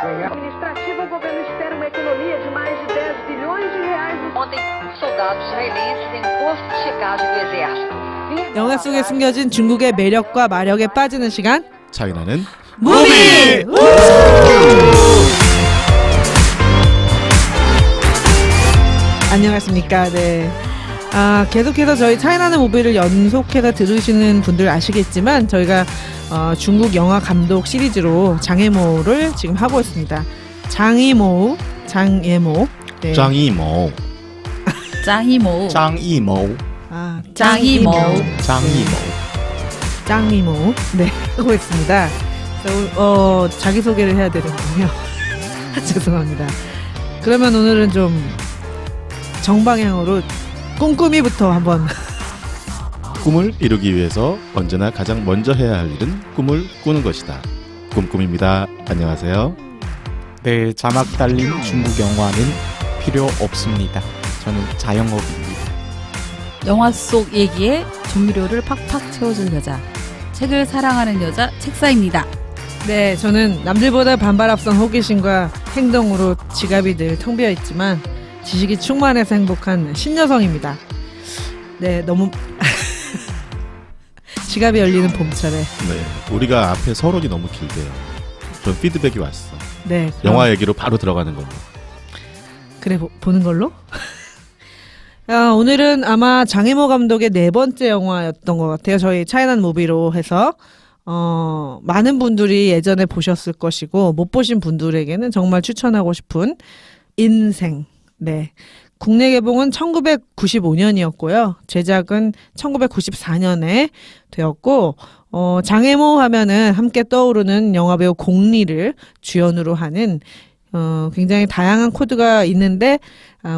Administrativa, o governo espera uma economia de mais de 10 bilhões de reais. Ontem, soldados israelenses em posto de checagem do exército. 영화 속에 숨겨진 중국의 매력과 마력에 빠지는 시간 차이나는 무비! 안녕하십니까. 네. 계속해서 저희 차이나는 무비를 연속해서 들으시는 분들 아시겠지만 저희가 중국 영화 감독 시리즈로 장애모를 지금 하고 있습니다. 장이모. 네. 장이모. 짱이모. 장이모. 짱이모. 장이모. 짱이모. 네, 하고 있습니다. 자기소개를 해야 되는군요. 죄송합니다. 그러면 오늘은 좀 정방향으로 꿈꾸미부터 한번. 꿈을 이루기 위해서 언제나 가장 먼저 해야 할 일은 꿈을 꾸는 것이다. 꿈꿈입니다. 안녕하세요. 네, 자막 달린 중국 영화는 필요 없습니다. 저는 자영업입니다. 영화 속 얘기에 조미료를 팍팍 채워줄 여자. 책을 사랑하는 여자 책사입니다. 네, 저는 남들보다 반발 앞선 호기심과 행동으로 지갑이 늘 텅 비어 있지만 지식이 충만해서 행복한 신여성입니다. 네, 너무 지갑이 열리는 봄철에. 네, 우리가 앞에 서론이 너무 길대요. 전 피드백이 왔어. 네, 영화 얘기로 바로 들어가는 걸로. 그래 보는 걸로. 오늘은 아마 장혜모 감독의 4번째 영화였던 것 같아요. 저희 차이난 무비로 해서 많은 분들이 예전에 보셨을 것이고 못 보신 분들에게는 정말 추천하고 싶은 인생. 네. 국내 개봉은 1995년이었고요. 제작은 1994년에 되었고 장혜모 하면은 함께 떠오르는 영화배우 공리를 주연으로 하는 굉장히 다양한 코드가 있는데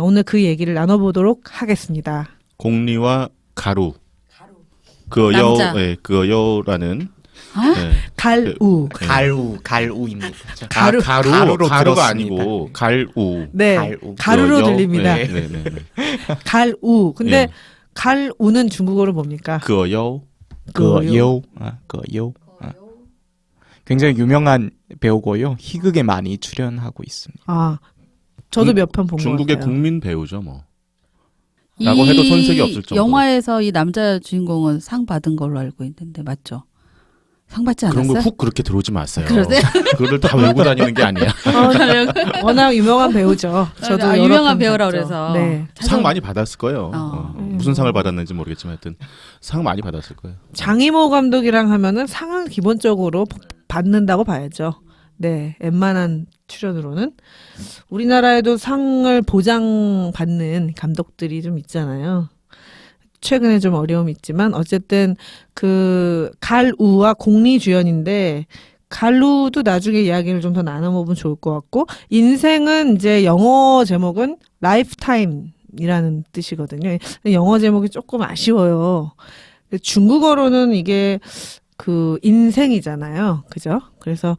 오늘 그 얘기를 나눠보도록 하겠습니다. 공리와 가루. 남자. 그 여우라는 네. 갈우. 갈우입니다. 가루로 들었습니다. 아니고 갈우. 네. 가루로 그 들립니다. 네. 갈우. 근데 예. 갈우는 중국어로 뭡니까? 그 여우. 그요. 굉장히 유명한 배우고요. 희극에 많이 출연하고 있습니다. 저도 몇 편 본 것 같아요. 중국의 국민 배우죠, 뭐. 라고 해도 손색이 없을 정도. 영화에서 이 남자 주인공은 상 받은 걸로 알고 있는데 맞죠? 상 받지 않았어요? 그런 거 훅 그렇게 들어오지 마세요. 그러세요? 그거를 다 외우고 다니는 게 아니야. 워낙 유명한 배우죠. 저도 여러 유명한 편 배우라 봤죠. 그래서. 네. 상 많이 받았을 거예요. 음. 무슨 상을 받았는지 모르겠지만 하여튼 상 많이 받았을 거예요. 장이모 감독이랑 하면은 상은 기본적으로 받는다고 봐야죠. 네, 웬만한 출연으로는 우리나라에도 상을 보장받는 감독들이 좀 있잖아요. 최근에 좀 어려움이 있지만 어쨌든 그 갈우와 공리 주연인데 갈우도 나중에 이야기를 좀 더 나눠보면 좋을 것 같고 인생은 이제 영어 제목은 라이프타임이라는 뜻이거든요. 영어 제목이 조금 아쉬워요. 중국어로는 이게 그 인생이잖아요. 그죠? 그래서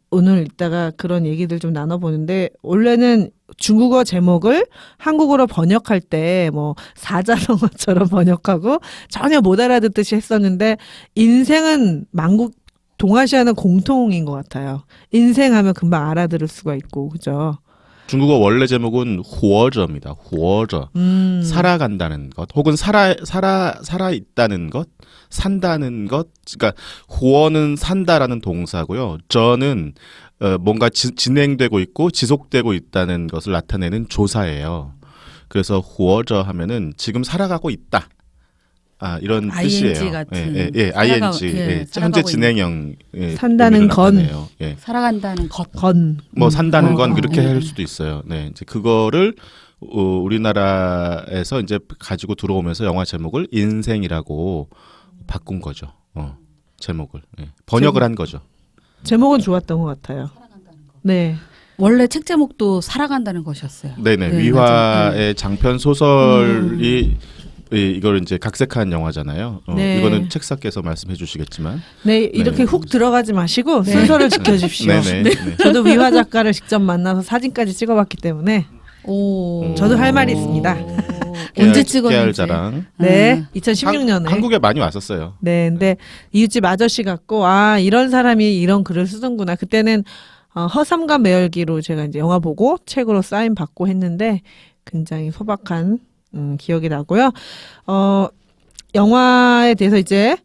오늘 이따가 그런 얘기들 좀 나눠보는데 원래는 중국어 제목을 한국어로 번역할 때 뭐 사자성어처럼 번역하고 전혀 못 알아듣듯이 했었는데 인생은 만국 동아시아는 공통인 것 같아요. 인생하면 금방 알아들을 수가 있고 그죠? 중국어 원래 제목은 후어저입니다. 후어저. 살아간다는 것 혹은 살아 있다는 것, 산다는 것. 그러니까 후어는 산다라는 동사고요. 저는 뭔가 진행되고 있고 지속되고 있다는 것을 나타내는 조사예요. 그래서 후어저 하면은 지금 살아가고 있다. 이런 ING 뜻이에요. 같은 ING. 현재 진행형. 산다는 건. 예. 살아간다는 것. 뭐 산다는 건 어, 그렇게 할 수도 있어요. 네, 이제 그거를 우리나라에서 이제 가지고 들어오면서 영화 제목을 인생이라고 바꾼 거죠. 제목을 번역을 한 거죠. 제목은 좋았던 것 같아요. 네. 원래 책 제목도 살아간다는 것이었어요. 네네. 네, 위화의 장편 소설이 이걸 이제 각색한 영화잖아요. 네. 이거는 책사께서 말씀해 주시겠지만. 네, 이렇게 네. 훅 들어가지 마시고 순서를 지켜주십시오. 네네. 저도 위화 작가를 직접 만나서 사진까지 찍어봤기 때문에 오. 저도 할 말이 있습니다. 언제 깨알 찍었는지. 자랑. 네, 2016년에. 한국에 많이 왔었어요. 네, 근데 이웃집 아저씨 같고 이런 사람이 이런 글을 쓰는구나. 그때는 허삼과 매열기로 제가 이제 영화 보고 책으로 사인 받고 했는데 굉장히 소박한 기억이 나고요. 영화에 대해서 이제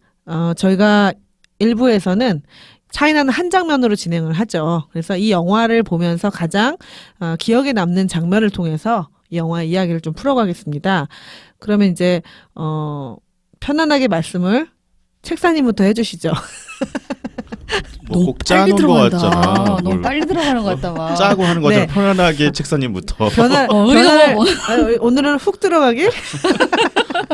저희가 일부에서는 차이나는 한 장면으로 진행을 하죠. 그래서 이 영화를 보면서 가장 기억에 남는 장면을 통해서 이 영화의 이야기를 좀 풀어가겠습니다. 그러면 이제 편안하게 말씀을 책사님부터 해주시죠. 뭐 꼭 빨리 짜놓은 것 들어간다. 같잖아. 너무 뭘 빨리 들어가는 것 같다. 막. 짜고 하는 거잖아. 네. 편안하게 책사님부터. 우리가 뭐- 오늘은 훅 들어가길?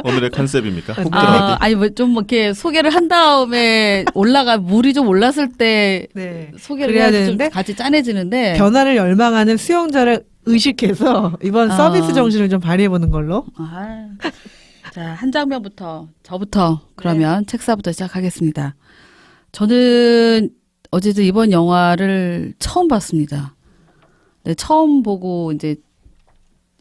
오늘의 컨셉입니까? 훅 아, 들어가기. 아니 뭐 좀 이렇게 소개를 한 다음에 물이 좀 올랐을 때 네. 소개를 그래야 해야지 되는데 좀 같이 짠해지는데. 변화를 열망하는 수용자를 의식해서 이번 서비스 정신을 좀 발휘해보는 걸로. 자, 한 장면부터 저부터 그러면 책사부터 시작하겠습니다. 저는 어제도 이번 영화를 처음 봤습니다. 네, 처음 보고 이제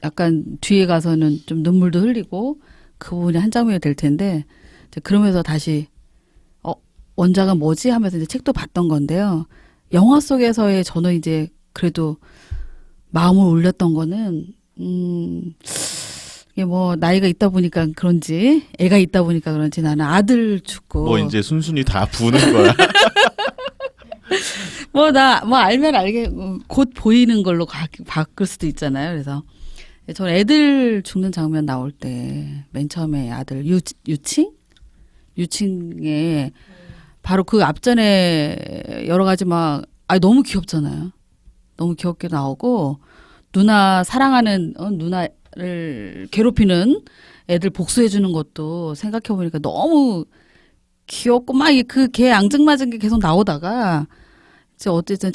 약간 뒤에 가서는 좀 눈물도 흘리고 그 부분이 한 장면이 될 텐데 이제 그러면서 다시 원작은 뭐지 하면서 이제 책도 봤던 건데요. 영화 속에서의 저는 이제 그래도 마음을 울렸던 거는 이게 뭐 나이가 있다 보니까 그런지 애가 있다 보니까 그런지 나는 아들 죽고 뭐 이제 순순히 다 부는 거야. 뭐 알면 알게 곧 보이는 걸로 바꿀 수도 있잖아요. 그래서 저는 애들 죽는 장면 나올 때 맨 처음에 아들 유칭에 바로 그 앞전에 여러 가지 너무 귀엽잖아요. 너무 귀엽게 나오고 누나 사랑하는 누나를 괴롭히는 애들 복수해 주는 것도 생각해 보니까 너무 귀엽고 막 그 개 앙증맞은 게 계속 나오다가 이제 어쨌든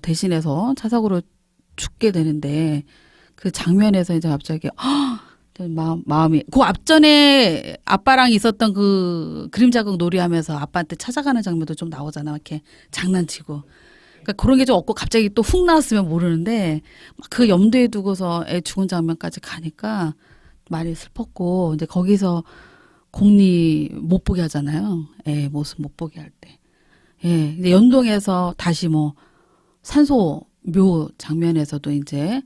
대신해서 차 사고로 죽게 되는데 그 장면에서 이제 갑자기 마음이 그 앞전에 아빠랑 있었던 그 그림 자국 놀이하면서 아빠한테 찾아가는 장면도 좀 나오잖아. 이렇게 장난치고. 그러니까 그런 게 좀 없고 갑자기 또 훅 나왔으면 모르는데 그 염두에 두고서 애 죽은 장면까지 가니까 많이 슬펐고 이제 거기서 공리 못 보게 하잖아요. 애 모습 못 보게 할 때. 예. 이제 연동해서 다시 산소 묘 장면에서도 이제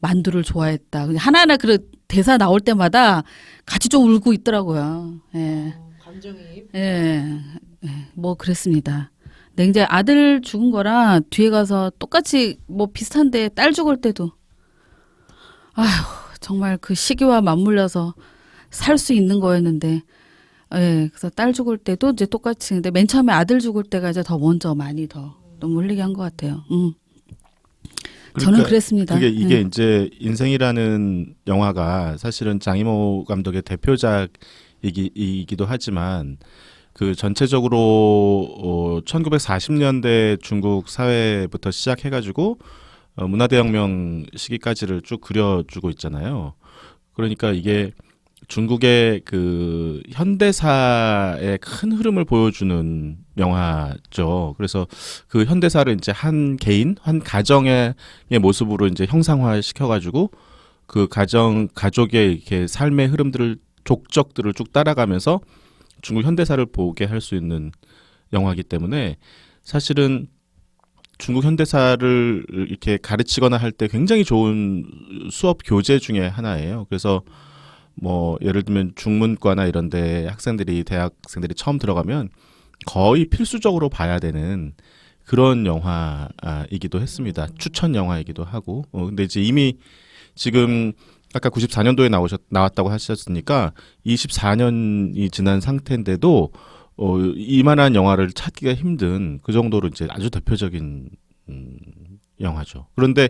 만두를 좋아했다. 하나하나 그 대사 나올 때마다 같이 좀 울고 있더라고요. 예. 감정이입. 예. 뭐 그랬습니다. 근데 이제 아들 죽은 거랑 뒤에 가서 똑같이 비슷한데 딸 죽을 때도 정말 그 시기와 맞물려서 살 수 있는 거였는데 예. 그래서 딸 죽을 때도 이제 똑같이 근데 맨 처음에 아들 죽을 때가 이제 더 먼저 많이 더 너무 흘리게 한 것 같아요. 저는 그랬습니다. 이게 이제 인생이라는 영화가 사실은 장이모 감독의 대표작이기도 하지만 그 전체적으로 1940년대 중국 사회부터 시작해가지고 문화대혁명 시기까지를 쭉 그려주고 있잖아요. 그러니까 이게 중국의 그 현대사의 큰 흐름을 보여주는 영화죠. 그래서 그 현대사를 이제 한 개인, 한 가정의 모습으로 이제 형상화 시켜가지고 그 가족의 이렇게 삶의 흐름들을 족적들을 쭉 따라가면서 중국 현대사를 보게 할 수 있는 영화이기 때문에 사실은 중국 현대사를 이렇게 가르치거나 할 때 굉장히 좋은 수업 교재 중에 하나예요. 그래서 예를 들면 중문과나 이런 데 대학생들이 처음 들어가면 거의 필수적으로 봐야 되는 그런 영화이기도 했습니다. 추천 영화이기도 하고. 근데 이제 이미 지금 아까 94년도에 나왔다고 하셨으니까 24년이 지난 상태인데도 이만한 영화를 찾기가 힘든 그 정도로 이제 아주 대표적인 영화죠. 그런데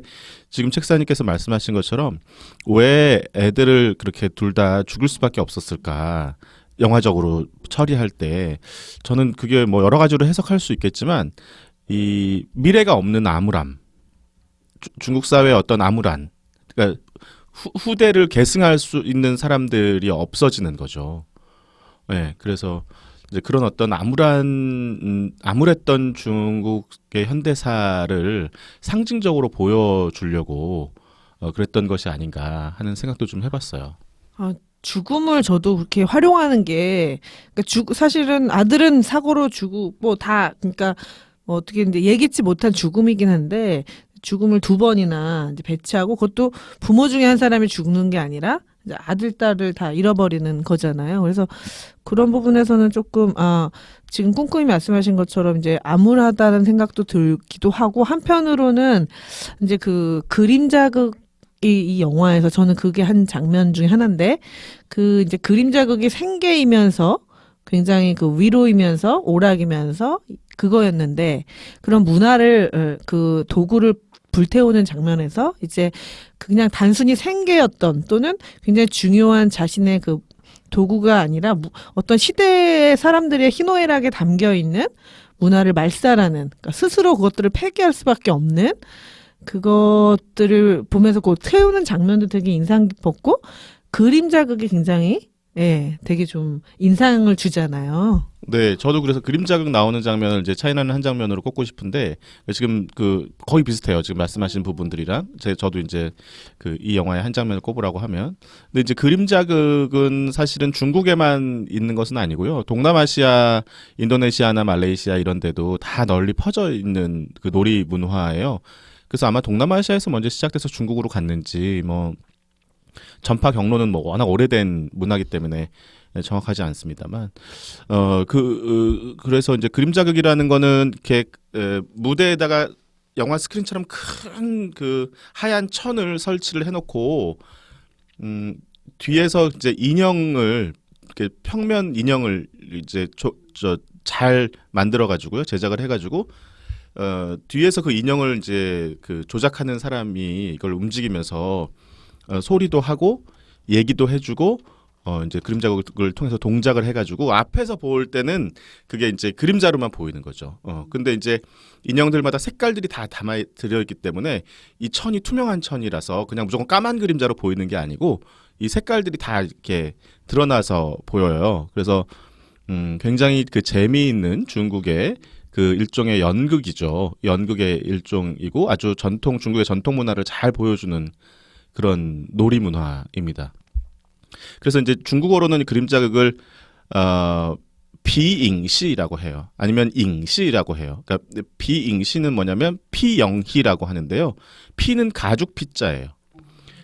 지금 책사님께서 말씀하신 것처럼 왜 애들을 그렇게 둘 다 죽을 수밖에 없었을까? 영화적으로 처리할 때 저는 그게 여러 가지로 해석할 수 있겠지만 이 미래가 없는 암울함, 중국 사회의 어떤 암울함, 그러니까 후대를 계승할 수 있는 사람들이 없어지는 거죠. 네, 그래서 이제 그런 어떤 암울했던 중국의 현대사를 상징적으로 보여주려고 그랬던 것이 아닌가 하는 생각도 좀 해봤어요. 죽음을 저도 그렇게 활용하는 게, 그러니까 사실은 아들은 사고로 죽고, 그러니까 어떻게 이제 예기치 못한 죽음이긴 한데 죽음을 2번이나 이제 배치하고 그것도 부모 중에 한 사람이 죽는 게 아니라 이제 아들, 딸을 다 잃어버리는 거잖아요. 그래서 그런 부분에서는 조금 지금 꿍꿍이 말씀하신 것처럼 이제 암울하다는 생각도 들기도 하고 한편으로는 이제 그 그림자극 이 영화에서 저는 그게 한 장면 중에 하나인데 그 이제 그림자극이 생계이면서 굉장히 그 위로이면서 오락이면서 그거였는데 그런 문화를 그 도구를 불태우는 장면에서 이제 그냥 단순히 생계였던 또는 굉장히 중요한 자신의 그 도구가 아니라 어떤 시대의 사람들의 희노애락에 담겨 있는 문화를 말살하는 그러니까 스스로 그것들을 폐기할 수밖에 없는 그것들을 보면서 그 태우는 장면도 되게 인상 깊었고 그림 자극이 굉장히 되게 좀 인상을 주잖아요. 네, 저도 그래서 그림 자극 나오는 장면을 이제 차이나는 한 장면으로 꼽고 싶은데 지금 그 거의 비슷해요. 지금 말씀하신 부분들이랑 저도 이제 그 이 영화의 한 장면을 꼽으라고 하면, 근데 이제 그림 자극은 사실은 중국에만 있는 것은 아니고요. 동남아시아, 인도네시아나 말레이시아 이런 데도 다 널리 퍼져 있는 그 놀이 문화예요. 그래서 아마 동남아시아에서 먼저 시작돼서 중국으로 갔는지 뭐 전파 경로는 뭐 워낙 오래된 문화이기 때문에 정확하지 않습니다만 그래서 이제 그림 자극이라는 거는 이렇게 무대에다가 영화 스크린처럼 큰 그 하얀 천을 설치를 해놓고 뒤에서 이제 인형을 이렇게 평면 인형을 이제 잘 만들어 가지고요 제작을 해가지고 뒤에서 그 인형을 이제 그 조작하는 사람이 이걸 움직이면서 소리도 하고 얘기도 해주고 이제 그림 자극을 통해서 동작을 해가지고 앞에서 볼 때는 그게 이제 그림자로만 보이는 거죠. 근데 이제 인형들마다 색깔들이 다 담아 들어있기 때문에 이 천이 투명한 천이라서 그냥 무조건 까만 그림자로 보이는 게 아니고 이 색깔들이 다 이렇게 드러나서 보여요. 그래서 굉장히 그 재미있는 중국의 그 일종의 연극이죠. 연극의 일종이고 아주 중국의 전통 문화를 잘 보여주는 그런 놀이 문화입니다. 그래서 이제 중국어로는 그림 자극을 비잉시라고 해요. 아니면 잉시라고 해요. 그러니까 비잉시는 뭐냐면 피영희라고 하는데요. 피는 가죽 피자예요.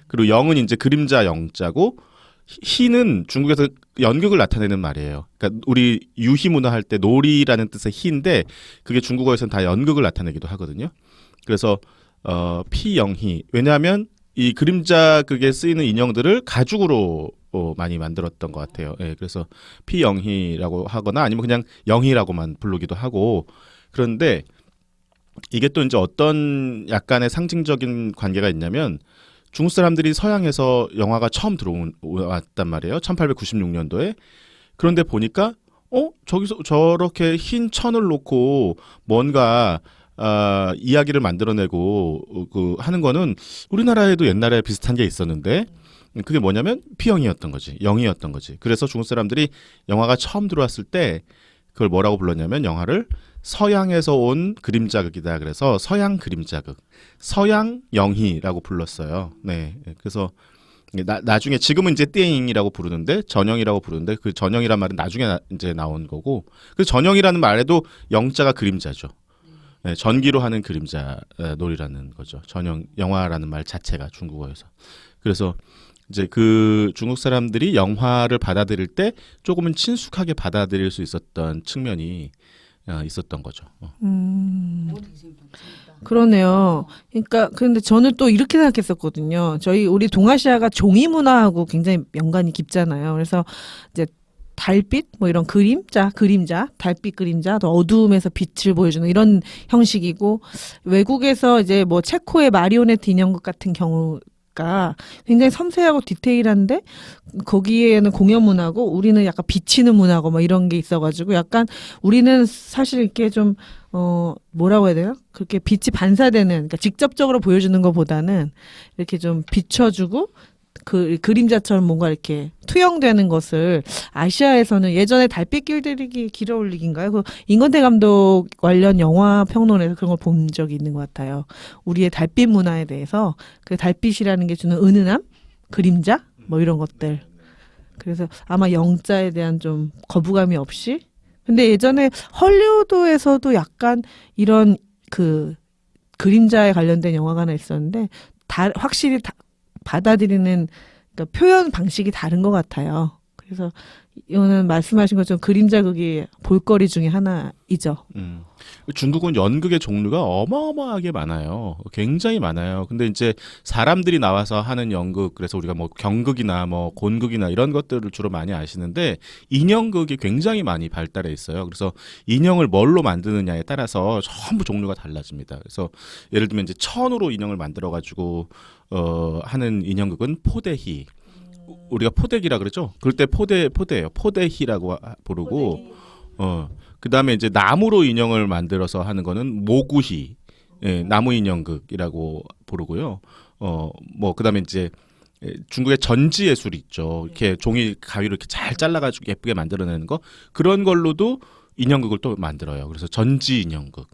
그리고 영은 이제 그림자 영자고 희는 중국에서 연극을 나타내는 말이에요. 그러니까 우리 유희 문화 할 때 놀이라는 뜻의 희인데 그게 중국어에서는 다 연극을 나타내기도 하거든요. 그래서 피영희. 왜냐하면 이 그림자 극에 쓰이는 인형들을 가죽으로 많이 만들었던 것 같아요. 예, 그래서 피영희라고 하거나 아니면 그냥 영희라고만 부르기도 하고 그런데 이게 또 이제 어떤 약간의 상징적인 관계가 있냐면 중국 사람들이 서양에서 영화가 처음 들어왔단 말이에요. 1896년도에. 그런데 보니까 저기서 저렇게 흰 천을 놓고 뭔가 이야기를 만들어내고 하는 거는 우리나라에도 옛날에 비슷한 게 있었는데 그게 뭐냐면 피영이었던 거지. 영이었던 거지. 그래서 중국 사람들이 영화가 처음 들어왔을 때 그걸 뭐라고 불렀냐면 영화를 서양에서 온 그림자극이다. 그래서 서양 그림자극, 서양 영희라고 불렀어요. 네, 그래서 나중에 지금은 이제 띠잉이라고 부르는데 전영이라고 부르는데 그 전영이란 말은 나중에 이제 나온 거고 그 전영이라는 말에도 영자가 그림자죠. 네, 전기로 하는 그림자 놀이라는 거죠. 전영 영화라는 말 자체가 중국어에서. 그래서 이제 그 중국 사람들이 영화를 받아들일 때 조금은 친숙하게 받아들일 수 있었던 측면이 있었던 거죠. 그러네요. 그러니까 근데 저는 또 이렇게 생각했었거든요. 우리 동아시아가 종이 문화하고 굉장히 연관이 깊잖아요. 그래서 이제 달빛 뭐 이런 그림자, 달빛 그림자, 또 어두움에서 빛을 보여주는 이런 형식이고 외국에서 이제 뭐 체코의 마리오네트 인형극 같은 경우가 굉장히 섬세하고 디테일한데 거기에는 공연 문화고 우리는 약간 비치는 문화고 뭐 이런 게 있어가지고 약간 우리는 사실 이렇게 좀 뭐라고 해야 돼요? 그렇게 빛이 반사되는 그러니까 직접적으로 보여주는 것보다는 이렇게 좀 비춰주고 그 그림자처럼 뭔가 이렇게 투영되는 것을 아시아에서는 예전에 달빛 길들이기 길어올리기인가요? 그 임권태 감독 관련 영화 평론에서 그런 걸 본 적이 있는 것 같아요. 우리의 달빛 문화에 대해서 그 달빛이라는 게 주는 은은함, 그림자 뭐 이런 것들. 그래서 아마 영자에 대한 좀 거부감이 없이 근데 예전에 헐리우드에서도 약간 이런 그 그림자에 관련된 영화가 하나 있었는데 확실히 받아들이는 그러니까 표현 방식이 다른 것 같아요. 그래서 이거는 말씀하신 것처럼 그림자극이 볼거리 중에 하나이죠. 중국은 연극의 종류가 어마어마하게 많아요. 굉장히 많아요. 근데 이제 사람들이 나와서 하는 연극, 그래서 우리가 뭐 경극이나 뭐 곤극이나 이런 것들을 주로 많이 아시는데 인형극이 굉장히 많이 발달해 있어요. 그래서 인형을 뭘로 만드느냐에 따라서 전부 종류가 달라집니다. 그래서 예를 들면 이제 천으로 인형을 만들어 가지고 하는 인형극은 포대희. 우리가 포대기라 그러죠. 그럴 때 포대예요. 포대희라고 부르고 그다음에 이제 나무로 인형을 만들어서 하는 거는 모구희. 예, 나무 인형극이라고 부르고요. 뭐 그다음에 이제 중국의 전지 예술이 있죠. 이렇게 종이 가위로 이렇게 잘 잘라 가지고 예쁘게 만들어내는 거. 그런 걸로도 인형극을 또 만들어요. 그래서 전지 인형극.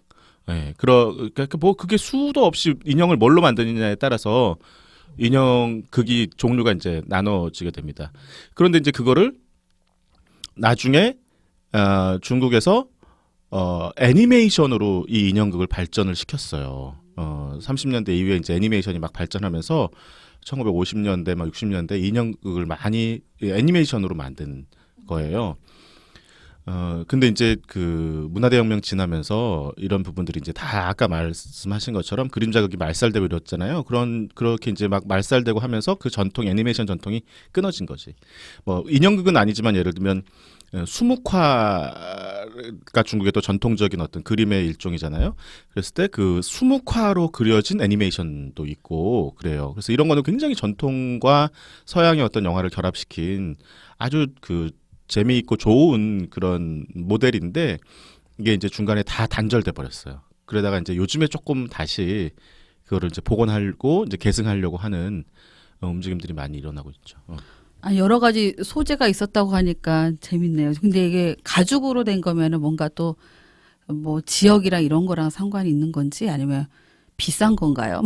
예. 그러니까 뭐 그게 수도 없이 인형을 뭘로 만드느냐에 따라서 인형극이 종류가 이제 나눠지게 됩니다. 그런데 이제 그거를 나중에 중국에서 애니메이션으로 이 인형극을 발전을 시켰어요. 30년대 이후에 이제 애니메이션이 막 발전하면서 1950년대 막 60년대 인형극을 많이 애니메이션으로 만든 거예요. 근데 이제 그 문화대혁명 지나면서 이런 부분들이 이제 다 아까 말씀하신 것처럼 그림자극이 말살되고 이랬잖아요. 그렇게 이제 막 말살되고 하면서 그 전통 애니메이션 전통이 끊어진 거지. 뭐 인형극은 아니지만 예를 들면 수묵화가 중국의 또 전통적인 어떤 그림의 일종이잖아요. 그랬을 때 그 수묵화로 그려진 애니메이션도 있고 그래요. 그래서 이런 거는 굉장히 전통과 서양의 어떤 영화를 결합시킨 아주 그 재미있고 좋은 그런 모델인데 이게 이제 중간에 다 단절돼 버렸어요. 그러다가 이제 요즘에 조금 다시 그거를 이제 복원하고 이제 계승하려고 하는 움직임들이 많이 일어나고 있죠. 여러 가지 소재가 있었다고 하니까 재밌네요. 근데 이게 가죽으로 된 거면은 뭔가 또 뭐 지역이랑 이런 거랑 상관이 있는 건지 아니면 비싼 건가요?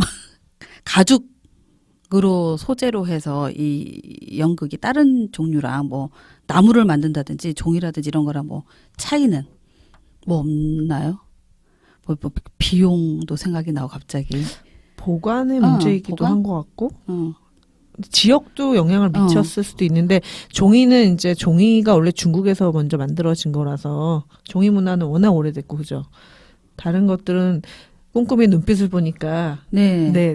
가죽으로 소재로 해서 이 연극이 다른 종류랑 뭐 나무를 만든다든지 종이라든지 이런 거랑 뭐 차이는 뭐 없나요? 뭐 비용도 생각이 나고 갑자기. 보관의 문제이기도 보관? 한 것 같고 지역도 영향을 미쳤을 수도 있는데 종이는 이제 종이가 원래 중국에서 먼저 만들어진 거라서 종이 문화는 워낙 오래됐고 그죠. 다른 것들은 꼼꼼히 눈빛을 보니까 네. 근데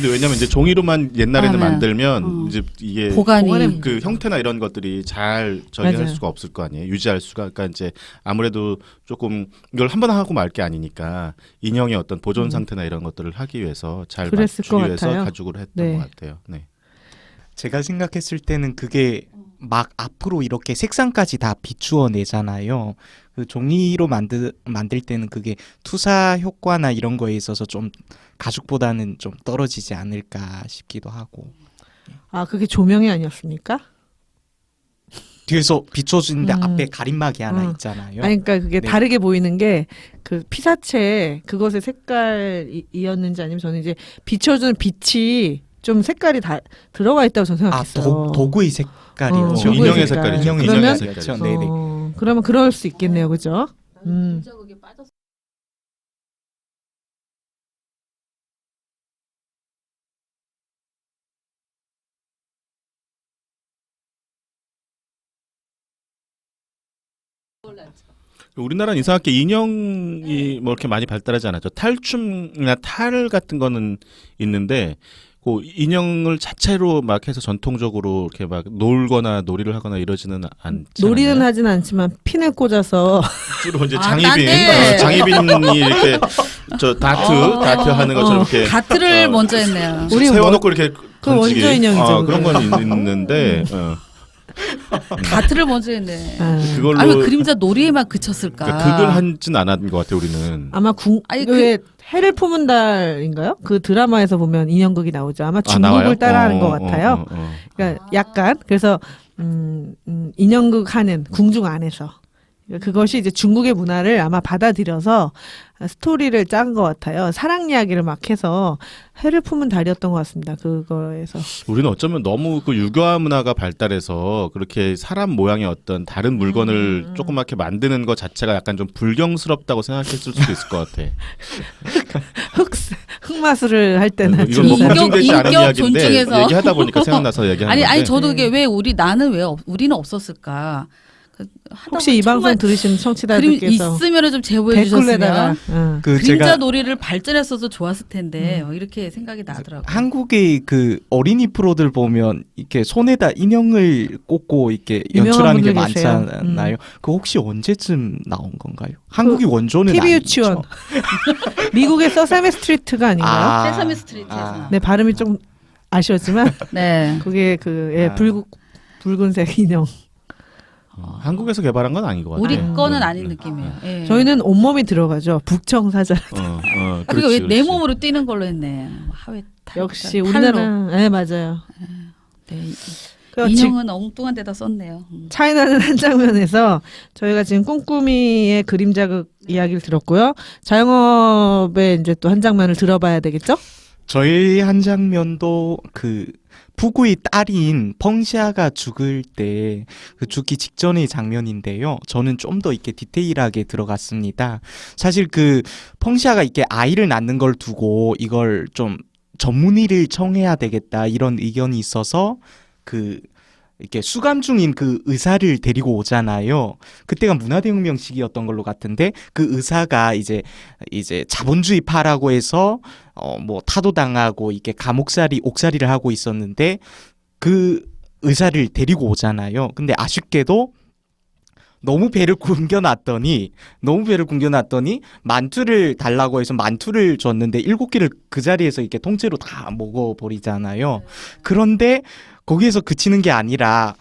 왜냐면 이제 종이로만 옛날에는 네. 만들면 이제 이게 보관이 그 형태나 이런 것들이 잘 저기할 맞아요. 수가 없을 거 아니에요. 유지할 수가. 그러니까 이제 아무래도 조금 이걸 한 번 하고 말 게 아니니까 인형의 어떤 보존 상태나 이런 것들을 하기 위해서 잘 그랬을 맞추기 것 위해서 같아요. 가죽으로 했던 네. 것 같아요. 네. 제가 생각했을 때는 그게 막 앞으로 이렇게 색상까지 다 비추어 내잖아요. 그 종이로 만들 때는 그게 투사 효과나 이런 거에 있어서 좀 가죽보다는 좀 떨어지지 않을까 싶기도 하고. 아 그게 조명이 아니었습니까? 뒤에서 비춰주는데 음. 앞에 가림막이 하나 있잖아요. 아니 그러니까 그게 네. 다르게 보이는 게 그 피사체 그것의 색깔이었는지 아니면 저는 이제 비춰주는 빛이 좀 색깔이 다 들어가 있다고 저는 생각했어요. 도구의 색깔이요. 도구의 인형의 색깔. 색깔이죠. 그러면- 인형의 색깔이죠. 네네. 그러면 그럴 수 있겠네요, 그죠? 우리나라는 이상하게 인형이 뭐 이렇게 많이 발달하지 않았죠. 탈춤이나 탈 같은 거는 있는데 그 인형을 자체로 막 해서 전통적으로 이렇게 막 놀거나 놀이를 하거나 이러지는 않잖아요. 놀이는 하진 않지만 핀을 꽂아서 주로 이제 딴 장희빈, 데. 장희빈이 이렇게 저 다트 하는 것처럼 이렇게 다트를 먼저 했네요. 우리 세워놓고 이렇게 그 원조 인형이죠, 그런 그거. 건 있는데 다트를 먼저 했네. 그걸로 아니 왜 그림자 놀이에만 그쳤을까? 그러니까 그걸 하진 않았던 것 같아요. 우리는. 아마 아니, 왜 해를 품은 달인가요? 그 드라마에서 보면 인형극이 나오죠. 아마 중국을 나와요? 따라하는 것 같아요. 그러니까 약간 그래서 인형극 하는 궁중 안에서 그것이 이제 중국의 문화를 아마 받아들여서 스토리를 짠 것 같아요. 사랑 이야기를 막 해서 해를 품은 달이었던 것 같습니다. 그거에서. 우리는 어쩌면 너무 그 유교화 문화가 발달해서 그렇게 사람 모양의 어떤 다른 물건을 조그맣게 만드는 것 자체가 약간 좀 불경스럽다고 생각했을 수도 있을 것 같아. 흑마술을 할 때는 이건 뭐 인격- 검증되지 않은 인격 이야기인데 존중해서. 얘기하다 보니까 생각나서 얘기하는 아니 건데. 저도 이게 왜 우리는 없었을까? 혹시 이 방송 들으시는 그림 청취자들께서 있으면 좀 제보해 댓글에다가 주셨으면 그 그림자 제가 놀이를 발전했어도 좋았을 텐데 이렇게 생각이 나더라고요. 한국의 그 어린이 프로들 보면 이렇게 손에다 인형을 꽂고 이렇게 유명한 연출하는 게 분들 계세요. 많잖아요. 그 혹시 언제쯤 나온 건가요? 한국이 원조는 TV 아니죠? 유치원. 미국의 서세미 스트리트가 아닌가요? 세사미 스트리트에서. 네, 발음이 좀 아쉬웠지만 네. 그게 붉은색 인형. 한국에서 개발한 건 아닌 것 같아요. 우리 거는 네. 아닌 느낌이에요. 예. 저희는 온몸이 들어가죠. 북청사자. 그리고 그렇지, 왜 내 그렇지. 몸으로 뛰는 걸로 했네. 하회 역시 팔로. 우리나라. 네, 맞아요. 네. 그 인형은 엉뚱한 데다 썼네요. 차이나는 한 장면에서 저희가 지금 꼼꼼이의 그림자극 이야기를 들었고요. 자영업의 이제 또 한 장면을 들어봐야 되겠죠? 저희 한 장면도 그 푸구의 딸인 펑시아가 죽을 때 그 죽기 직전의 장면인데요. 저는 좀 더 이렇게 디테일하게 들어갔습니다. 사실 그 펑시아가 이렇게 아이를 낳는 걸 두고 이걸 좀 전문의를 청해야 되겠다 이런 의견이 있어서 그 이렇게 수감 중인 그 의사를 데리고 오잖아요. 그때가 문화대혁명 시기였던 걸로 같은데 그 의사가 이제 자본주의파라고 해서 뭐 타도당하고 이렇게 옥살이를 하고 있었는데 그 의사를 데리고 오잖아요. 근데 아쉽게도 너무 배를 굶겨놨더니 만투를 달라고 해서 만투를 줬는데 7개를 그 자리에서 이렇게 통째로 다 먹어버리잖아요. 그런데 거기에서 그치는 게 아니라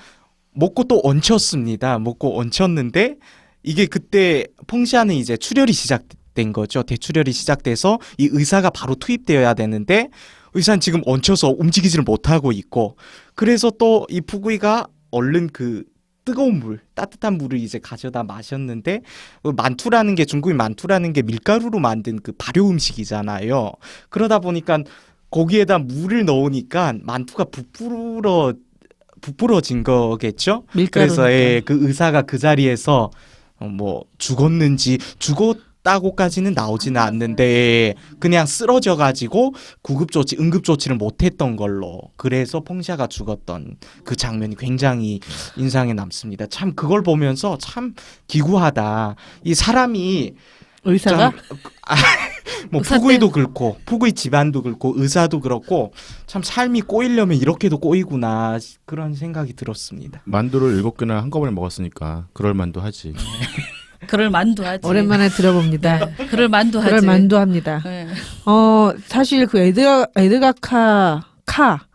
먹고 또 얹혔습니다. 먹고 얹혔는데 이게 그때 펑시아는 이제 출혈이 시작된 거죠. 대출혈이 시작돼서 이 의사가 바로 투입되어야 되는데 의사는 지금 얹혀서 움직이지를 못하고 있고 그래서 또 이 푸구이가 얼른 그 뜨거운 물, 따뜻한 물을 이제 가져다 마셨는데 만투라는 게 중국인 만투라는 게 밀가루로 만든 그 발효 음식이잖아요. 그러다 보니까 거기에다 물을 넣으니까 만투가 부풀어진 거겠죠. 그래서 그 의사가 그 자리에서 뭐 죽었는지 죽었다고까지는 나오지는 않는데 그냥 쓰러져 가지고 구급조치, 응급조치를 못했던 걸로 그래서 펑샤가 죽었던 그 장면이 굉장히 인상에 남습니다. 참 그걸 보면서 참 기구하다. 이 사람이 의사가? 뭐 푸구이도 그렇고 푸구이 집안도 그렇고 의사도 그렇고 참 삶이 꼬이려면 이렇게도 꼬이구나 그런 생각이 들었습니다. 만두를 7개나 한꺼번에 먹었으니까 그럴 만도 하지. 그럴 만도 하지. 오랜만에 들어봅니다. 그럴 만도 하지. 그럴 만도 합니다. 네. 사실 그 에드가 카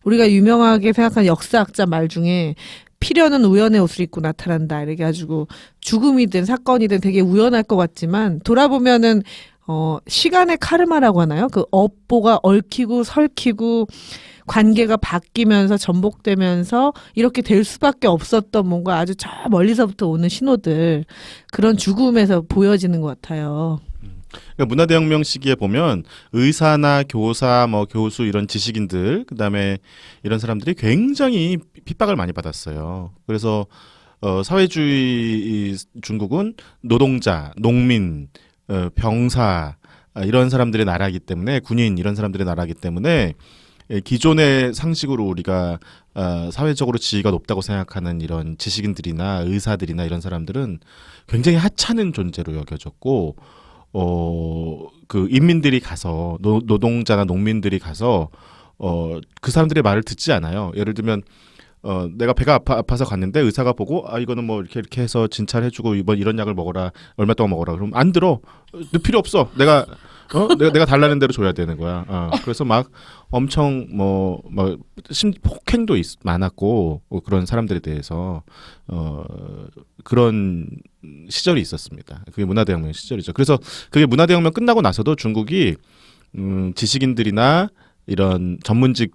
우리가 유명하게 생각하는 역사학자 말 중에 필연은 우연의 옷을 입고 나타난다 이렇게 가지고 죽음이든 사건이든 되게 우연할 것 같지만 돌아보면은 시간의 카르마라고 하나요? 그 업보가 얽히고 설키고 관계가 바뀌면서 전복되면서 이렇게 될 수밖에 없었던 뭔가 아주 저 멀리서부터 오는 신호들 그런 죽음에서 보여지는 것 같아요. 그러니까 문화대혁명 시기에 보면 의사나 교사, 뭐 교수 이런 지식인들 그다음에 이런 사람들이 굉장히 핍박을 많이 받았어요. 그래서 사회주의 중국은 노동자, 농민, 병사 이런 사람들의 나라이기 때문에 군인 이런 사람들의 나라이기 때문에 기존의 상식으로 우리가 사회적으로 지위가 높다고 생각하는 이런 지식인들이나 의사들이나 이런 사람들은 굉장히 하찮은 존재로 여겨졌고 그 인민들이 가서 노동자나 농민들이 가서 그 사람들의 말을 듣지 않아요. 예를 들면 내가 배가 아파서 갔는데 의사가 보고 이거는 뭐 이렇게 해서 진찰해주고 이런 약을 먹어라 얼마 동안 먹어라 그럼 안 들어. 필요 없어. 내가 달라는 대로 줘야 되는 거야. 그래서 막 엄청 막 폭행도 많았고 그런 사람들에 대해서 그런 시절이 있었습니다. 그게 문화대혁명 시절이죠. 그래서 그게 문화대혁명 끝나고 나서도 중국이 지식인들이나 이런 전문직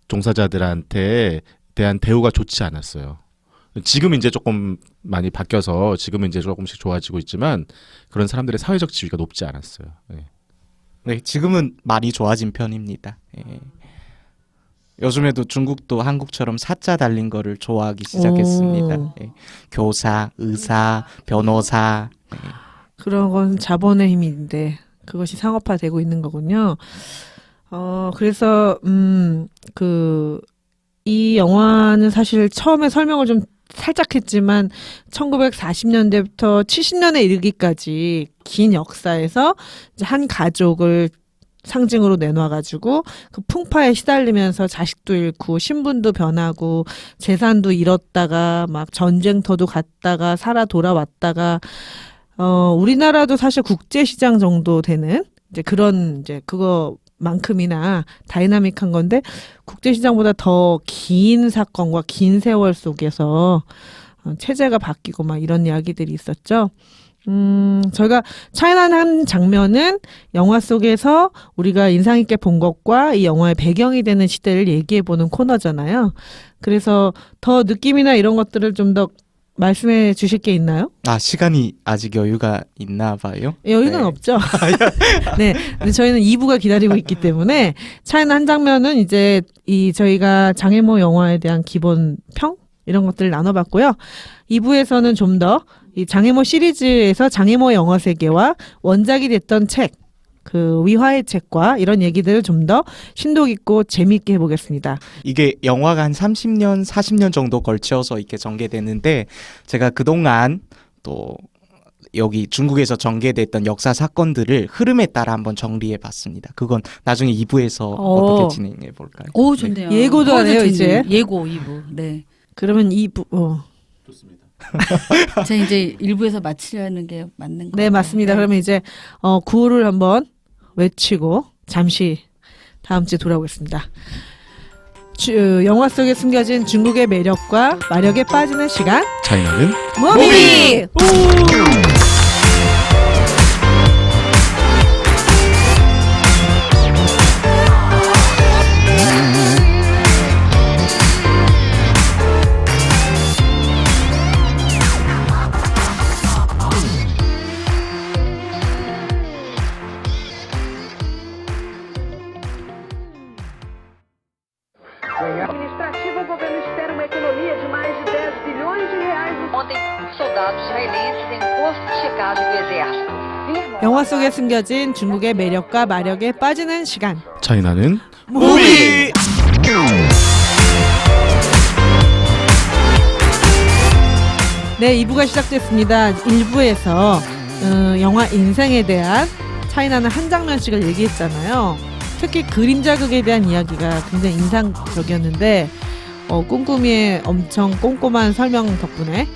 종사자들한테 대한 대우가 좋지 않았어요. 지금 이제 조금 많이 바뀌어서 지금 이제 조금씩 좋아지고 있지만 그런 사람들의 사회적 지위가 높지 않았어요. 예. 네, 지금은 많이 좋아진 편입니다. 예. 요즘에도 중국도 한국처럼 사자 달린 거를 좋아하기 시작했습니다. 오. 예. 교사, 의사, 변호사. 그런 건 자본의 힘인데 그것이 상업화되고 있는 거군요. 그래서 이 영화는 사실 처음에 설명을 좀 살짝 했지만 1940년대부터 70년에 이르기까지 긴 역사에서 이제 한 가족을 상징으로 내놔가지고 그 풍파에 시달리면서 자식도 잃고 신분도 변하고 재산도 잃었다가 막 전쟁터도 갔다가 살아 돌아왔다가 우리나라도 사실 국제시장 정도 되는 이제 그런 이제 그거만큼이나 다이나믹한 건데 국제시장보다 더 긴 사건과 긴 세월 속에서 체제가 바뀌고 막 이런 이야기들이 있었죠. 저희가 차이나는 한 장면은 영화 속에서 우리가 인상 깊게 본 것과 이 영화의 배경이 되는 시대를 얘기해보는 코너잖아요. 그래서 더 느낌이나 이런 것들을 좀 더 말씀해 주실 게 있나요? 시간이 아직 여유가 있나 봐요. 여유는 네. 없죠. 네. 근데 저희는 2부가 기다리고 있기 때문에 차이나 한 장면은 이제 저희가 장애모 영화에 대한 기본 평? 이런 것들을 나눠봤고요. 2부에서는 좀 더 이 장애모 시리즈에서 장애모 영화 세계와 원작이 됐던 책, 그 위화의 책과 이런 얘기들을 좀 더 심도 깊고 재미있게 해보겠습니다. 이게 영화가 한 30년, 40년 정도 걸쳐서 이렇게 전개되는데 제가 그동안 또 여기 중국에서 전개됐던 역사 사건들을 흐름에 따라 한번 정리해 봤습니다. 그건 나중에 2부에서 어떻게 진행해 볼까요? 오, 좋네요. 예고도 하네요, 이제. 예고 2부. 네. 그러면 2부, 좋습니다. 제가 이제 1부에서 마치려는 게 맞는 거예요. 네, 맞습니다. 그러면 이제 구호를 한번 외치고 잠시 다음 주에 돌아오겠습니다. 영화 속에 숨겨진 중국의 매력과 마력에 빠지는 시간 차이나는 무비! Administrativo, o governo espera uma economia de mais de 10 bilhões de reais no Ontem, soldados israelenses em posto de checagem do exército. 영화 속에 숨겨진 중국의 매력과 마력에 빠지는 시간 차이나는 무비! 네, 2부가 시작됐습니다. 1부에서 영화 인생에 대한 차이나는 한 장면씩을 얘기했잖아요. 특히 그림자극에 대한 이야기가 굉장히 인상적이었는데 꼼꼼이의 엄청 꼼꼼한 설명 덕분에